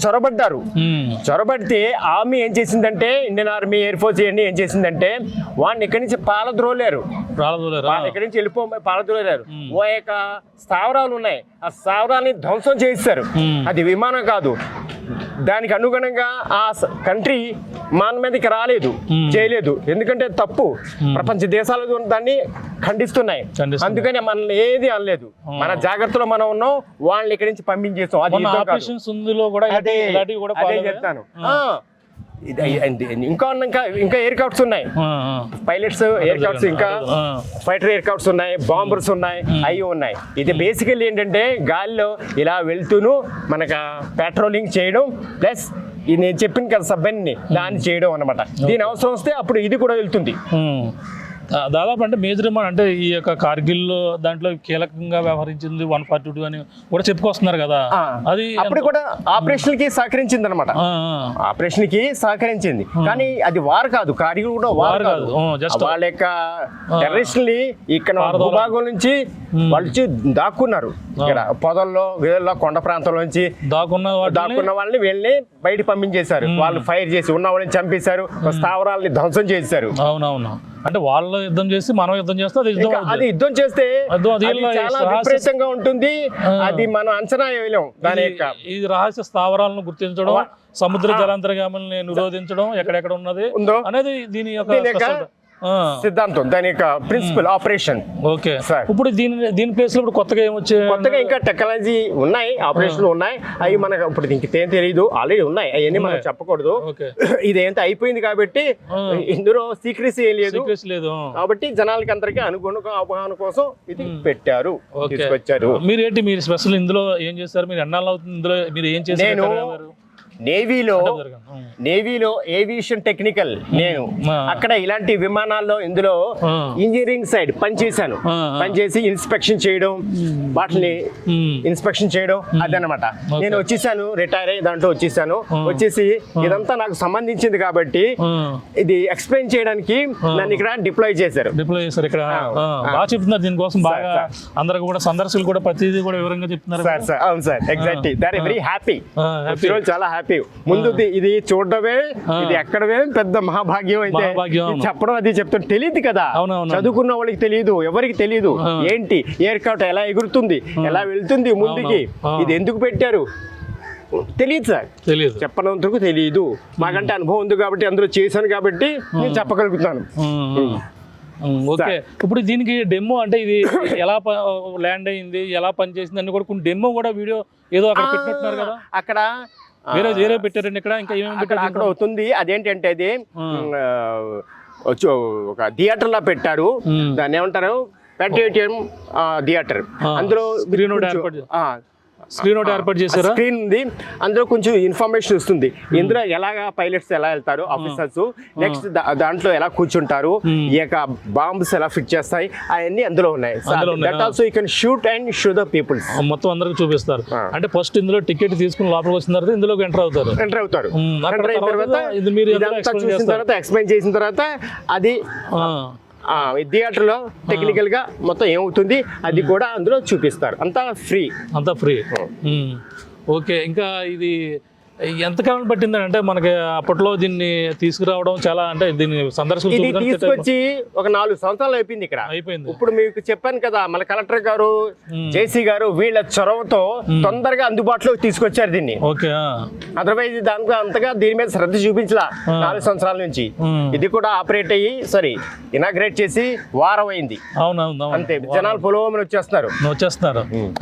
చొరబడితే ఆర్మీ ఏం చేసిందంటే, ఇండియన్ ఆర్మీ, ఎయిర్ ఫోర్స్ ఇవన్నీ ఏం చేసిందంటే వాడిని ఇక్కడి నుంచి పాలద్రోలేరు. ఇక్కడి నుంచి పాలద్రోలేరు. ఓ యొక్క స్థావరాలు ఉన్నాయి, ఆ స్థావరాన్ని ధ్వంసం చేస్తారు. అది విమానం కాదు. దానికి అనుగుణంగా ఆ కంట్రీ మన మీదకి రాలేదు, చేయలేదు. ఎందుకంటే తప్పు, ప్రపంచ దేశాలు దాన్ని ఖండిస్తున్నాయి. అందుకని మనల్ని ఏది అనలేదు. మన జాగ్రత్తలో మనం ఉన్నాం, వాళ్ళని ఇక్కడి నుంచి పంపించేస్తాం. అది అదే చెప్తాను. ఇంకా ఎయిర్ క్రాఫ్ట్స్ ఉన్నాయి, పైలట్స్ ఎయిర్ క్రాఫ్ట్స్, ఇంకా ఫైటర్ ఎయిర్ క్రాఫ్ట్స్ ఉన్నాయి, బాంబర్స్ ఉన్నాయి, అవి ఉన్నాయి. ఇది బేసికల్లీ ఏంటంటే గాలిలో ఇలా వెళ్తూను మనకు పెట్రోలింగ్ చేయడం, ప్లస్ ఇది నేను చెప్పిన కదా సబ్మెరీన్ దాన్ని చేయడం అన్నమాట. దీని అవసరం వస్తే అప్పుడు ఇది కూడా వెళ్తుంది. దాదాపు అంటే మేజర్ అంటే ఈ యొక్క కార్గిల్ దాంట్లో కీలకంగా వ్యవహరించింది 142 అని కూడా చెప్పుకొస్తున్నారు కదా. అది అప్పుడు కూడా ఆపరేషన్ కి సహకరించింది అనమాట. ఆపరేషన్ కి సహకరించింది, కానీ అది వార్ కాదు. కార్గిల్ కూడా వార్ కాదు. వాళ్ళ యొక్క టెర్రరిస్టుల్ని ఇక్కడ భూభాగం నుంచి వాళ్ళు దాక్కున్నారు. ఇక్కడ పొదల్లో వీళ్ళ కొండ ప్రాంతంలో నుంచి దాక్కున్న వాళ్ళని వీళ్ళని బయట పంపించేశారు. వాళ్ళు ఫైర్ చేసి ఉన్న వాళ్ళని చంపేశారు, స్థావరాలని ధ్వంసం చేశారు. అవునవును, అంటే వాళ్ళు యుద్ధం చేసి మనం యుద్ధం చేస్తే అది యుద్ధం చేస్తే చాలా విపరీతంగా ఉంటుంది. అది మనం అంచనా వేయలేం. దాని యొక్క ఈ రహస్య స్థావరాలను గుర్తించడం, సముద్ర జలాంతర్గాముల్ని నిరోధించడం ఎక్కడెక్కడ ఉన్నది అనేది దీని యొక్క సిద్ధాంతం, దాని యొక్క ప్రిన్సిపల్ ఆపరేషన్. ఓకే, ఇప్పుడు దీని ప్లేస్ లో కొత్తగా ఏమొచ్చాయి? కొత్తగా ఇంకా టెక్నాలజీ ఉన్నాయి, ఆపరేషన్లు ఉన్నాయి. అవి మనకు ఇప్పుడు ఇంకేం తెలియదు, ఆల్రెడీ ఉన్నాయి. అవన్నీ మనం చెప్పకూడదు. ఇదేంత అయిపోయింది కాబట్టి ఇందులో సీక్రెసీ ఏం లేదు కాబట్టి జనాలకి అందరికీ అవగాహన కోసం ఇది పెట్టారు, తీసుకొచ్చారు. మీరు స్పెషల్ ఇందులో ఏం చేస్తారు? మీరు ఎన్నాళ్ళు అవుతుంది ఇందులో? మీరు ఏం చేశారు? నేవీలో ఏవియేషన్ టెక్నికల్. నేను అక్కడ ఇలాంటి విమానాల్లో ఇందులో ఇంజనీరింగ్ సైడ్ పనిచేసి ఇన్స్పెక్షన్ చేయడం, వాటిని ఇన్స్పెక్షన్ చేయడం అదనమాట. నేను వచ్చేసాను, రిటైర్ అయ్యి దాంట్లో వచ్చేసి ఇదంతా నాకు సంబంధించింది కాబట్టి ఇది ఎక్స్ప్లెయిన్ చేయడానికి నన్ను ఇక్కడ డిప్లాయ్ చేశారు. ఇక్కడ బాగా చెప్తున్నారు దీనికోసం, బాగా అందరూ కూడా సందర్శకులు కూడా ప్రతిదీ కూడా వివరంగా చెప్తున్నారు. అవును sir, exactly. They are very happy. చాలా హ్యాపీ. ముందు ఇది చూడడమే, ఇది ఎక్కడమే పెద్ద మహాభాగ్యం. అయితే చెప్పడం అది చెప్తాను, తెలియదు కదా, చదువుకున్న వాళ్ళకి తెలియదు, ఎవరికి తెలియదు. ఏంటి ఎయిర్ క్రాఫ్ట్ ఎలా ఎగురుతుంది, ఎలా వెళ్తుంది ముందుకి, ఇది ఎందుకు పెట్టారు తెలియదు సార్. చెప్పనందుకు తెలియదు. మాకంటే అనుభవం ఉంది కాబట్టి, అందులో చేశాను కాబట్టి నేను చెప్పగలుగుతాను. ఓకే, ఇప్పుడు దీనికి డెమో అంటే ఇది ఎలా ల్యాండ్ అయింది, ఎలా పనిచేసింది అని కూడా కొన్ని డెమో కూడా వీడియో ఏదో అక్కడ పెట్టినట్టున్నారు కదా. అక్కడ వేరే పెట్టారండి. ఇక్కడ ఇంకా ఏమేమి పెట్టారు? అక్కడ అవుతుంది. అదేంటంటే అది ఒక థియేటర్ లా పెట్టారు. దాన్ని ఏమంటారు, పెట్రియోటియం థియేటర్. అందులో స్క్రీన్ ఒకటి ఏర్పాటు చేశారు. స్క్రీన్ ఉంది, అందులో కొంచెం ఇన్ఫర్మేషన్ వస్తుంది. ఇందులో ఎలాగా పైలట్స్ ఎలా వెళ్తారు, ఆఫీసర్స్ నెక్స్ట్ దాంట్లో ఎలా కూర్చుంటారు, ఈ యొక్క బాంబ్స్ ఎలా ఫిట్ చేస్తాయి, అవన్నీ అందులో ఉన్నాయి. That also you can shoot and show the peoples. మొత్తం అందరికి చూపిస్తారు. అంటే ఫస్ట్ ఇందులో టికెట్ తీసుకుని లోపలికి వచ్చిన తర్వాత ఇందులోకి ఎంటర్ అవుతారు. ఎంటర్ అయిన తర్వాత చూసిన తర్వాత ఎక్స్ప్లెయిన్ చేసిన తర్వాత అది థియేటర్లో టెక్నికల్ గా మొత్తం ఏమవుతుంది అది కూడా అందులో చూపిస్తారు. అంతా ఫ్రీ. ఓకే, ఇంకా ఇది ఎంతకాలం పట్టిందని అంటే మనకి అప్పట్లో దీన్ని తీసుకురావడం చాలా అంటే దీన్ని ఇది సందర్శకులు తీసుకొచ్చి ఒక 4 సంవత్సరాలు అయిపోయింది ఇక్కడ. అయిపోయింది. ఇప్పుడు మీకు చెప్పాను కదా, మన కలెక్టర్ గారు జేసీ గారు వీళ్ళ చొరవతో తొందరగా అందుబాటులోకి తీసుకొచ్చారు దీన్ని. ఓకే. అదర్వైజ్ దానికి అంతగా దీని మీద శ్రద్ధ చూపించలా 4 సంవత్సరాల నుంచి. ఇది కూడా ఆపరేట్ అయ్యి ఇనాగ్రేట్ చేసి వారం అయింది. అవునవును. అంతే, జనాలు పొలవమని వచ్చేస్తున్నారు.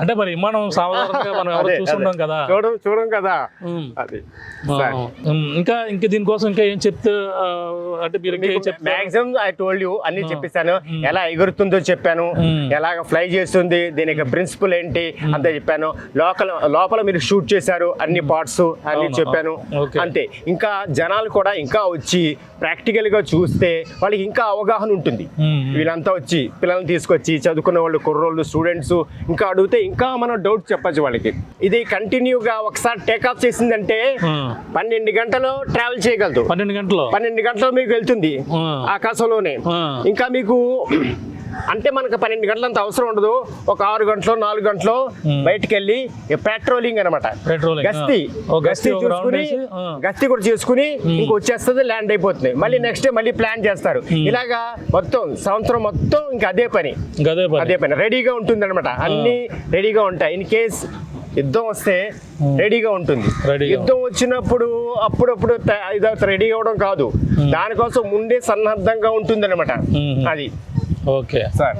అంటే మరి విమానం సాధారణంగా మనం ఎవరు చూస్తున్నాం కదా, చూడం కదా. అది ఇంకా దీనికోసం ఇంకా ఏం చెప్తే అంటే మీరు మాక్సిమం ఐ టోల్డ్ యూ అన్ని చెప్పేశాను. ఎలా ఎగురుతుందో చెప్పాను, ఎలాగ ఫ్లై చేస్తుంది, దీని యొక్క ప్రిన్సిపల్ ఏంటి అంతా చెప్పాను. లోపల మీరు షూట్ చేశారు అన్ని పార్ట్స్ అన్ని చెప్పాను. అంతే. ఇంకా జనాలు కూడా ఇంకా వచ్చి ప్రాక్టికల్ గా చూస్తే వాళ్ళకి ఇంకా అవగాహన ఉంటుంది. వీళ్ళంతా వచ్చి పిల్లల్ని తీసుకొచ్చి చదువుకున్న వాళ్ళు, కుర్రోళ్ళు, స్టూడెంట్స్ ఇంకా అడిగితే ఇంకా మనం డౌట్ చెప్పచ్చు వాళ్ళకి. ఇది కంటిన్యూగా ఒకసారి టేకాఫ్ చేసిందంటే 12 గంటలు ట్రావెల్ చేయగలదు. 12 గంటలు మీకు వెళ్తుంది ఆకాశంలోనే. ఇంకా మీకు అంటే మనకు 12 గంటలు అంత అవసరం ఉండదు. ఒక 6 గంటలు 4 గంటలు బయటకు వెళ్ళి పెట్రోలింగ్ అనమాట, గస్తీ చూసుకుని గస్తీ కూడా చేసుకుని ఇంకొచ్చేస్తుంది, ల్యాండ్ అయిపోతుంది. మళ్ళీ నెక్స్ట్ డే మళ్ళీ ప్లాన్ చేస్తారు. ఇలాగా మొత్తం సంవత్సరం మొత్తం ఇంకా అదే పని రెడీగా ఉంటుంది అనమాట. అన్ని రెడీగా ఉంటాయి. ఇన్ కేస్ యుద్ధం వస్తే రెడీగా ఉంటుంది. యుద్ధం వచ్చినప్పుడు అప్పుడప్పుడు రెడీ అవ్వడం కాదు, దానికోసం ముందే సన్నద్ధంగా ఉంటుంది అనమాట. అది ఓకే సార్.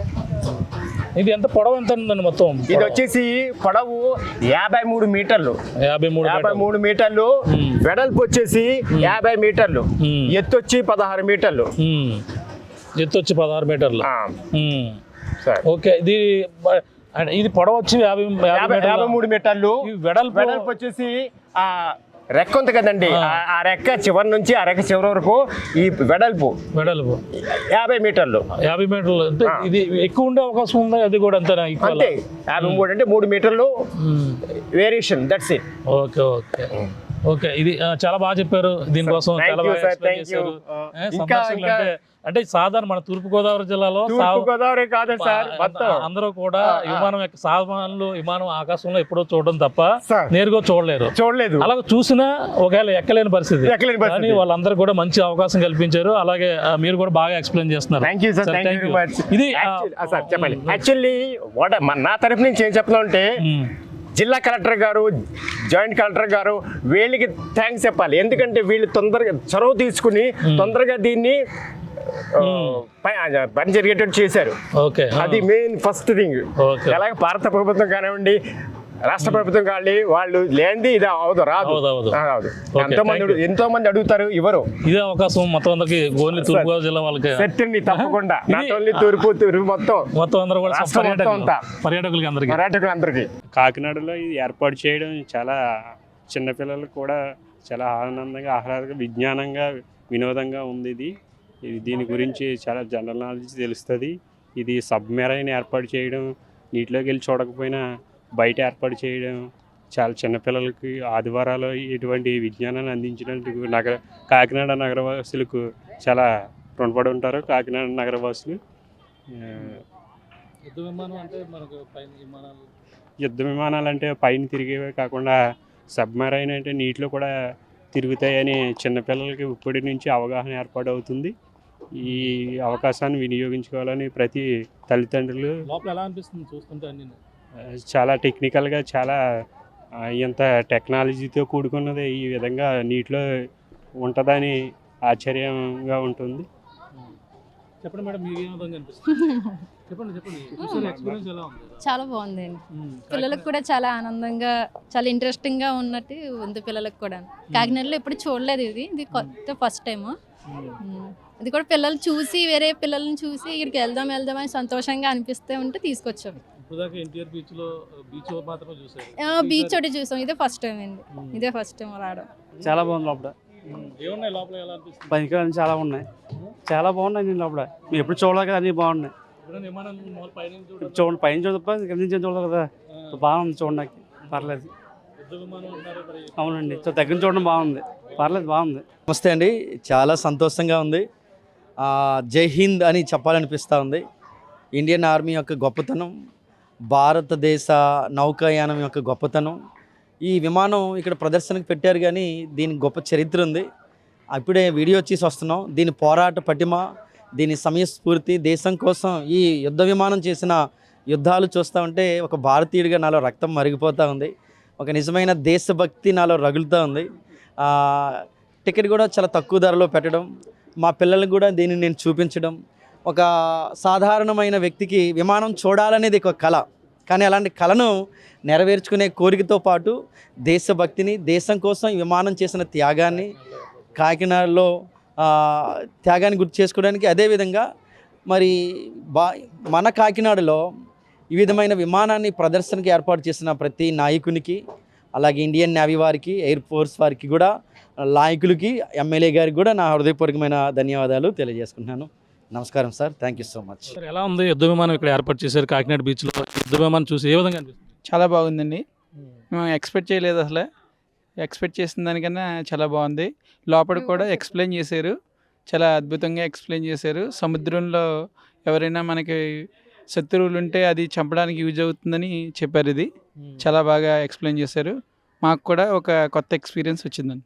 ఇది ఎంత పొడవు ఎంత ఉందండి మొత్తం? ఇది వచ్చేసి పొడవు 53 మీటర్లు. 53 మీటర్లు. వెడల్పు వచ్చేసి 50 మీటర్లు. ఎత్తు వచ్చి 16 మీటర్లు. ఓకే. ఇది పొడవు వచ్చి 53 మీటర్లు. వెడల్పు వచ్చేసి రెక్క ఉంది కదండి, ఆ రెక్క చివరి నుంచి ఆ రెక్క చివరి వరకు ఈ వెడల్పు 50 మీటర్లు. 50 మీటర్లు అంటే ఇది ఎక్కువ ఉండే అవకాశం ఉంది. అది కూడా అంతే. 53 అంటే 3 మీటర్లు వేరియేషన్. That's it. ఓకే. ఇది చాలా బాగా చెప్పారు. దీనికోసం చాలా బాగా ఎక్స్ప్లెయిన్ చేశారు. అంటే సాధారణ మన తూర్పుగోదావరి జిల్లాలో కాదు సార్, అందరూ కూడా విమానం యొక్క సామాన్లు విమానం ఆకాశంలో ఎప్పుడో చూడడం తప్ప నేరుగా చూడలేదు. అలాగే చూసినా ఒకవేళ ఎక్కలేని పరిస్థితి. కానీ వాళ్ళందరూ కూడా మంచి అవకాశం కల్పించారు. అలాగే మీరు కూడా బాగా ఎక్స్ప్లెయిన్ చేస్తున్నారు. ఇది చెప్పండి. యాక్చువల్లీ నా తరఫు నుంచి ఏం చెప్తున్నా అంటే, జిల్లా కలెక్టర్ గారు, జాయింట్ కలెక్టర్ గారు వీళ్ళకి థ్యాంక్స్ చెప్పాలి. ఎందుకంటే వీళ్ళు తొందరగా చొరవ తీసుకుని తొందరగా దీన్ని పని జరిగేటట్టు చేశారు. అది మెయిన్ ఫస్ట్ థింగ్. అలాగే భారత ప్రభుత్వం కానివ్వండి, రాష్ట్ర ప్రభుత్వం కానీ వాళ్ళు లేనిది ఇది రాదు. ఎంతో మంది అడుగుతారు, ఇవ్వరు. ఇదే అవకాశం మొత్తం అందరికి తూర్పుగోదావరి జిల్లా వాళ్ళకి సెట్టింది తప్పకుండా. తూర్పు మొత్తం అందరూ కూడా పర్యాటకులందరికీ. కాకినాడలో ఇది ఏర్పాటు చేయడం చాలా చిన్నపిల్లలకు కూడా చాలా ఆనందంగా, ఆహ్లాదంగా, విజ్ఞానంగా, వినోదంగా ఉంది. దీని గురించి చాలా జనరల్ నాలెడ్జ్ తెలుస్తుంది. ఇది సబ్మెరైన్ ఏర్పాటు చేయడం, నీటిలోకి వెళ్ళి చూడకపోయినా బయట ఏర్పాటు చేయడం, చాలా చిన్నపిల్లలకి ఆదివారాలు ఇటువంటి విజ్ఞానాన్ని అందించినందుకు కాకినాడ నగరవాసులకు చాలా రుణపడి ఉంటారు. కాకినాడ నగరవాసులు యుద్ధ విమానాలు అంటే పైన తిరిగేవే కాకుండా సబ్మెరైన్ అంటే నీటిలో కూడా తిరుగుతాయని చిన్నపిల్లలకి ఇప్పటి నుంచి అవగాహన ఏర్పాటు అవుతుంది. ఈ అవకాశాన్ని వినియోగించుకోవాలని ప్రతి తల్లిదండ్రులు. ఎలా అనిపిస్తుంది చూస్తుంటే? చాలా టెక్నికల్గా, చాలా ఇంత టెక్నాలజీతో కూడుకున్నది ఈ విధంగా నీటిలో ఉంటుందని ఆశ్చర్యంగా ఉంటుంది. చెప్పండి మేడం, మీకు ఏ విధంగా అనిపిస్తుంది? చాలా బాగుందండి. పిల్లలకు కూడా చాలా ఆనందంగా, చాలా ఇంట్రెస్టింగ్గా ఉన్నట్టు ఉంది పిల్లలకు కూడా. కాకినాడలో ఎప్పుడు చూడలేదు ఇది కొత్త ఫస్ట్ టైము. ఇది కూడా పిల్లలు చూసి, వేరే పిల్లల్ని చూసి ఇక్కడికి వెళ్దాం అని సంతోషంగా అనిపిస్తే ఉంటే తీసుకొచ్చాము. బీచ్ ఒకటి చూసాం. ఇదే ఫస్ట్ టైం అండి, ఇదే ఫస్ట్ టైం రావడం. చాలా బాగుంది. లోపల పైకి చాలా ఉన్నాయి, చాలా బాగున్నాయి లోపల. మీరు ఎప్పుడు చూడలేదు కదా, అన్నీ బాగున్నాయి. చూడండి, పైన చూడప్ప కింద నుంచి చూడదు కదా, బాగుంది చూడడానికి. పర్లేదు. అవునండి, దగ్గర చూడడం బాగుంది. పర్లేదు, బాగుంది. నమస్తే అండి, చాలా సంతోషంగా ఉంది. జై హింద్ అని చెప్పాలనిపిస్తూ ఉంది. ఇండియన్ ఆర్మీ యొక్క గొప్పతనం, భారతదేశ నౌకాయానం యొక్క గొప్పతనం, ఈ విమానం ఇక్కడ ప్రదర్శనకు పెట్టారు, కానీ దీనికి గొప్ప చరిత్ర ఉంది. అప్పుడే వీడియో వచ్చేసి వస్తున్నాం. దీని పోరాట పటిమ, దీని సమయస్ఫూర్తి, దేశం కోసం ఈ యుద్ధ విమానం చేసిన యుద్ధాలు చూస్తూ ఉంటే ఒక భారతీయుడిగా నాలో రక్తం మరిగిపోతూ ఉంది. ఒక నిజమైన దేశభక్తి నాలో రగులుతూ ఉంది. టికెట్ కూడా చాలా తక్కువ ధరలో పెట్టడం, మా పిల్లలకు కూడా దీన్ని నేను చూపించడం. ఒక సాధారణమైన వ్యక్తికి విమానం చూడాలనేది ఒక కళ, కానీ అలాంటి కళను నెరవేర్చుకునే కోరికతో పాటు దేశభక్తిని, దేశం కోసం ఈ విమానం చేసిన త్యాగాన్ని, కాకినాడలో త్యాగాన్ని గుర్తు చేసుకోవడానికి, అదేవిధంగా మరి మన కాకినాడలో ఈ విధమైన విమానాన్ని ప్రదర్శనకి ఏర్పాటు చేసిన ప్రతి నాయకునికి, అలాగే ఇండియన్ నేవీ వారికి, ఎయిర్ ఫోర్స్ వారికి కూడా, నాయకులకి, ఎమ్మెల్యే గారికి కూడా నా హృదయపూర్వకమైన ధన్యవాదాలు తెలియజేసుకుంటున్నాను. నమస్కారం sir, thank you so much. Sir ఎలా ఉంది యుద్ధ విమానం ఇక్కడ ఏర్పాటు చేశారు కాకినాడ బీచ్లో? యుద్ధ విమానం చూసి ఏ విధంగా అనిపిస్తుంది? చాలా బాగుందండి. మేము ఎక్స్పెక్ట్ చేయలేదు, అసలు ఎక్స్పెక్ట్ చేసిన దానికన్నా చాలా బాగుంది. లోపల కూడా ఎక్స్ప్లెయిన్ చేశారు, చాలా అద్భుతంగా ఎక్స్ప్లెయిన్ చేశారు. సముద్రంలో ఎవరైనా మనకి శత్రువులు ఉంటే అది చంపడానికి యూజ్ అవుతుందని చెప్పారు. ఇది చాలా బాగా ఎక్స్ప్లెయిన్ చేశారు. మాకు కూడా ఒక కొత్త ఎక్స్పీరియన్స్ వచ్చిందండి.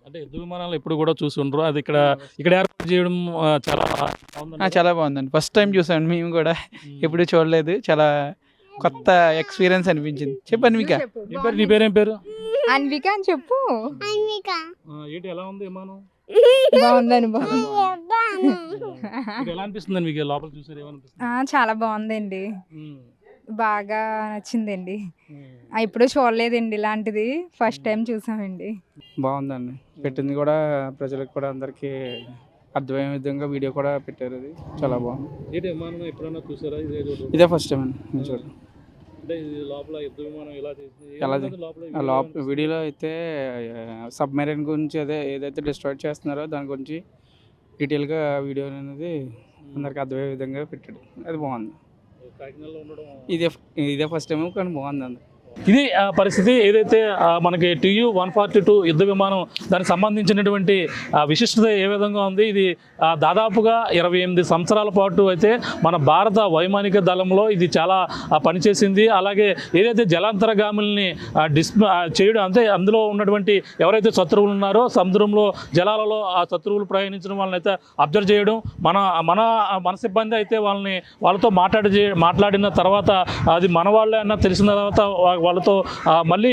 అంటే యుద్ధ విమానాలు ఎప్పుడు కూడా చూసి ఉండరు, అది ఇక్కడ ఏర్పాటు చేయడం చాలా బాగుంది. చాలా బాగుందండి. ఫస్ట్ టైం చూసాను మేము కూడా, ఎప్పుడు చూడలేదు. చాలా కొత్త ఎక్స్పీరియన్స్ అనిపించింది. చెప్పండి మీకు. నీ పేరేం పేరు? అన్విక అని చెప్పు. ఏంటి ఎలా ఉంది విమానం? బాగుందని ఎలా అనిపిస్తుంది మీకు లోపల చూసారు? ఏమనిపిస్తుంది? చాలా బాగుందండి, బాగా నచ్చిందండి. ఎప్పుడూ చూడలేదండి ఇలాంటిది, ఫస్ట్ టైం చూసామండి. బాగుందండి. పెట్టింది కూడా ప్రజలకు కూడా అందరికీ అర్థమయ్యే విధంగా వీడియో కూడా పెట్టారు. అది చాలా బాగుంది. ఏంటి విమానం ఎప్పుడైనా చూసారా? ఇదే ఫస్ట్ టైం అండి నేను చూడండి. అంటే ఇది లోపల యుద్ధ విమానం ఎలా లోపల వీడియోలో అయితే సబ్మెరైన్ గురించి, అదే ఏదైతే డిస్ట్రాయ్ చేస్తున్నారో దాని గురించి డీటెయిల్గా వీడియో అనేది అందరికి అర్థమయ్యే విధంగా పెట్టాడు. అది బాగుంది. ఇదే ఫస్ట్ టైం, కానీ బాగుంది అండి. ఇది పరిస్థితి. ఏదైతే మనకి TU-142 యుద్ధ విమానం దానికి సంబంధించినటువంటి విశిష్టత ఏ విధంగా ఉంది. ఇది దాదాపుగా 28 సంవత్సరాల పాటు అయితే మన భారత వైమానిక దళంలో ఇది చాలా పనిచేసింది. అలాగే ఏదైతే జలాంతరగాముల్ని చేయడం, అంటే అందులో ఉన్నటువంటి ఎవరైతే శత్రువులు ఉన్నారో సముద్రంలో జలాలలో ఆ శత్రువులు ప్రయాణించడం వాళ్ళని అయితే అబ్జర్వ్ చేయడం, మన సిబ్బంది అయితే వాళ్ళతో మాట్లాడిన తర్వాత అది మన వాళ్ళే అన్న తెలిసిన తర్వాత వాళ్ళతో మళ్ళీ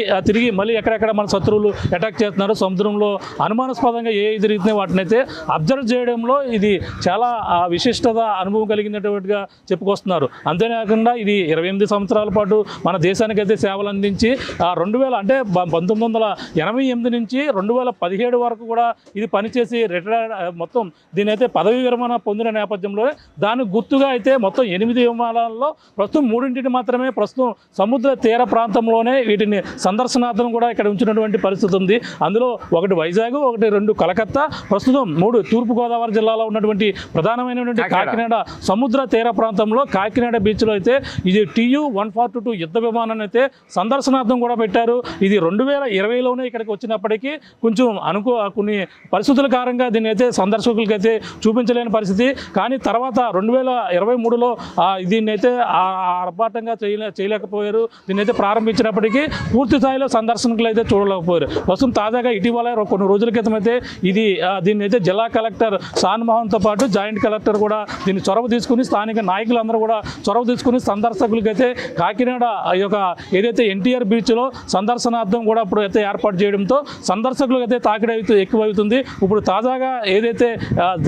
ఎక్కడెక్కడ మన శత్రువులు అటాక్ చేస్తున్నారు, సముద్రంలో అనుమానాస్పదంగా ఏ ఎదురుతున్నాయి వాటిని అయితే అబ్జర్వ్ చేయడంలో ఇది చాలా విశిష్టత అనుభవం కలిగినటువంటిగా చెప్పుకొస్తున్నారు. అంతేకాకుండా ఇది 28 సంవత్సరాల పాటు మన దేశానికి అయితే సేవలు అందించి 1988 నుంచి 2017 వరకు కూడా ఇది పనిచేసి రిటైర్డ్ మొత్తం దీని అయితే పదవీ విరమణ పొందిన నేపథ్యంలో దానికి గుర్తుగా అయితే మొత్తం 8 విమానాల్లో ప్రస్తుతం 3 మాత్రమే ప్రస్తుతం సముద్ర తీర ప్రాంతంలోనే వీటిని సందర్శనార్థం కూడా ఇక్కడ ఉంచినటువంటి పరిస్థితి ఉంది. అందులో ఒకటి వైజాగ్, 2 కలకత్తా, ప్రస్తుతం 3 తూర్పుగోదావరి జిల్లాలో ఉన్నటువంటి ప్రధానమైనటువంటి కాకినాడ సముద్ర తీర ప్రాంతంలో కాకినాడ బీచ్లో అయితే ఇది TU-142 యుద్ధ విమానాన్ని అయితే సందర్శనార్థం కూడా పెట్టారు. ఇది 2020లోనే ఇక్కడికి వచ్చినప్పటికీ కొంచెం కొన్ని పరిస్థితుల కారణంగా దీన్ని అయితే సందర్శకులకి అయితే చూపించలేని పరిస్థితి. కానీ తర్వాత 2023లో దీన్ని అయితే ఆర్భాటంగా చేయలేకపోయారు. దీన్ని అయితే ప్రారంభించినప్పటికీ పూర్తి స్థాయిలో సందర్శకులు అయితే చూడలేకపోయారు. ప్రస్తుతం తాజాగా ఇటీవల కొన్ని రోజుల క్రితం అయితే దీన్ని అయితే జిల్లా కలెక్టర్ షాన్ మోహన్తో పాటు జాయింట్ కలెక్టర్ కూడా దీన్ని చొరవ తీసుకుని, స్థానిక నాయకులందరూ కూడా చొరవ తీసుకుని సందర్శకులకైతే కాకినాడ ఏదైతే ఎన్టీఆర్ బీచ్లో సందర్శనార్థం కూడా ఇప్పుడు అయితే ఏర్పాటు చేయడంతో సందర్శకులకు అయితే తాకిడి ఎక్కువవుతుంది. ఇప్పుడు తాజాగా ఏదైతే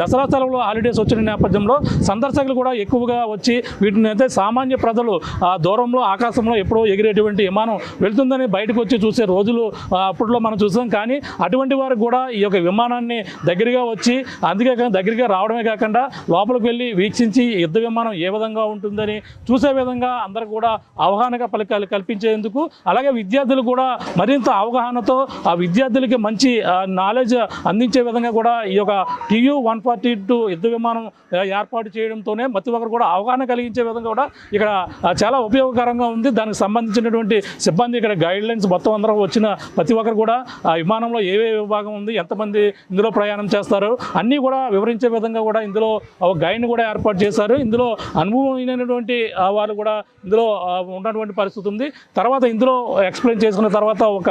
దసరా సెలవులో హాలిడేస్ వచ్చిన నేపథ్యంలో సందర్శకులు కూడా ఎక్కువగా వచ్చి వీటిని అయితే సామాన్య ప్రజలు దూరంలో ఆకాశంలో ఎప్పుడో ఎగిరేటువంటి విమానం వెళ్తుందని బయటకు వచ్చి చూసే రోజులు అప్పట్లో మనం చూసాం. కానీ అటువంటి వారికి కూడా ఈ యొక్క విమానాన్ని దగ్గరగా వచ్చి, అందుకే దగ్గరగా రావడమే కాకుండా లోపలికి వెళ్ళి వీక్షించి యుద్ధ విమానం ఏ విధంగా ఉంటుందని చూసే విధంగా అందరూ కూడా అవగాహన కల్పించేందుకు, అలాగే విద్యార్థులు కూడా మరింత అవగాహనతో ఆ విద్యార్థులకి మంచి నాలెడ్జ్ అందించే విధంగా కూడా ఈ యొక్క TU-142 యుద్ధ విమానం ఏర్పాటు చేయడంతోనే ప్రతి ఒక్కరు కూడా అవగాహన కలిగించే విధంగా కూడా ఇక్కడ చాలా ఉపయోగకరంగా ఉంది. దానికి సంబంధించినటువంటి సిబ్బంది ఇక్కడ గైడ్ లైన్స్ మొత్తం అందరూ వచ్చిన ప్రతి ఒక్కరు కూడా ఆ విమానంలో ఏ విభాగం ఉంది, ఎంతమంది ఇందులో ప్రయాణం చేస్తారు అన్నీ కూడా వివరించే విధంగా కూడా ఇందులో ఒక గైడ్ని కూడా ఏర్పాటు చేశారు. ఇందులో అనుభవమైనటువంటి వాళ్ళు కూడా ఇందులో ఉన్నటువంటి పరిస్థితి ఉంది. తర్వాత ఇందులో ఎక్స్ప్లెయిన్ చేసుకున్న తర్వాత ఒక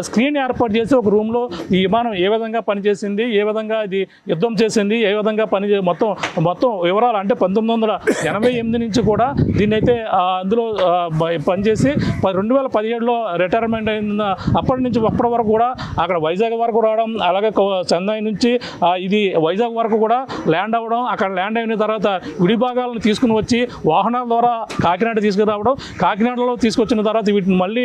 స్క్రీన్ ఏర్పాటు చేసి ఒక రూమ్లో ఈ విమానం ఏ విధంగా పనిచేసింది, ఏ విధంగా ఇది యుద్ధం చేసింది, ఏ విధంగా మొత్తం వివరాలు అంటే 1988 నుంచి కూడా దీన్ని అయితే అందులో పనిచేసి 2017లో రిటైర్మెంట్ అయిన అప్పటి వరకు కూడా అక్కడ వైజాగ్ వరకు రావడం, అలాగే చెన్నై నుంచి ఇది వైజాగ్ వరకు కూడా ల్యాండ్ అవ్వడం, అక్కడ ల్యాండ్ అయిన తర్వాత విడిభాగాలను తీసుకుని వచ్చి వాహనాల ద్వారా కాకినాడ తీసుకురావడం, కాకినాడలో తీసుకొచ్చిన తర్వాత వీటిని మళ్ళీ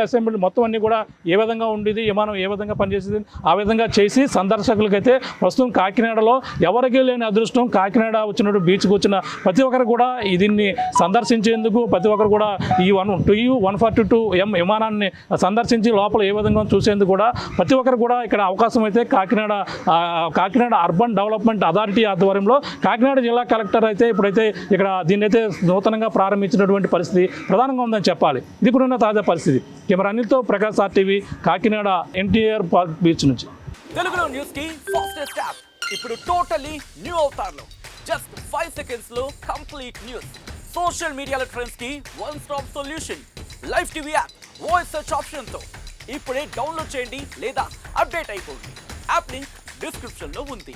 అసెంబ్లీ మొత్తం అన్నీ కూడా ఏ విధంగా ఉండేది, విమానం ఏ విధంగా పనిచేసేది ఆ విధంగా చేసి సందర్శకులకైతే ప్రస్తుతం కాకినాడలో ఎవరికీ లేని అదృష్టం కాకినాడ వచ్చినట్టు బీచ్కి వచ్చిన ప్రతి ఒక్కరు కూడా దీన్ని సందర్శించేందుకు ప్రతి ఒక్కరు కూడా ఈ TU-142M విమానాన్ని సందర్శించి లోపల ఏ విధంగా చూసేందుకు కూడా ప్రతి ఒక్కరు కూడా ఇక్కడ అవకాశం అయితే కాకినాడ అర్బన్ డెవలప్మెంట్ అథారిటీ ఆధ్వర్యంలో కాకినాడ జిల్లా కలెక్టర్ అయితే ఇప్పుడైతే ఇక్కడ దీన్ని అయితే నూతనంగా ప్రారంభించినటువంటి పరిస్థితి ప్రధానంగా ఉందని చెప్పాలి. ఇది కూడా ఉన్న తాజా పరిస్థితి. కెమెరా అనిల్తో Prakash RTV Kakinada NTR park beach నుంచి. తెలుగులో న్యూస్ కి ఫాస్టెస్ట్ యాప్ ఇప్పుడు టోటలీ న్యూ అవతార్లో జస్ట్ 5 seconds లో కంప్లీట్ న్యూస్. సోషల్ మీడియాలో ట్రెండ్స్ కి one stop solution. Live TV app voice search option తో ఇప్పుడే డౌన్లోడ్ చేయండి లేదా అప్డేట్ అయిపోండి. యాప్ లింక్ డిస్క్రిప్షన్ లో ఉంది.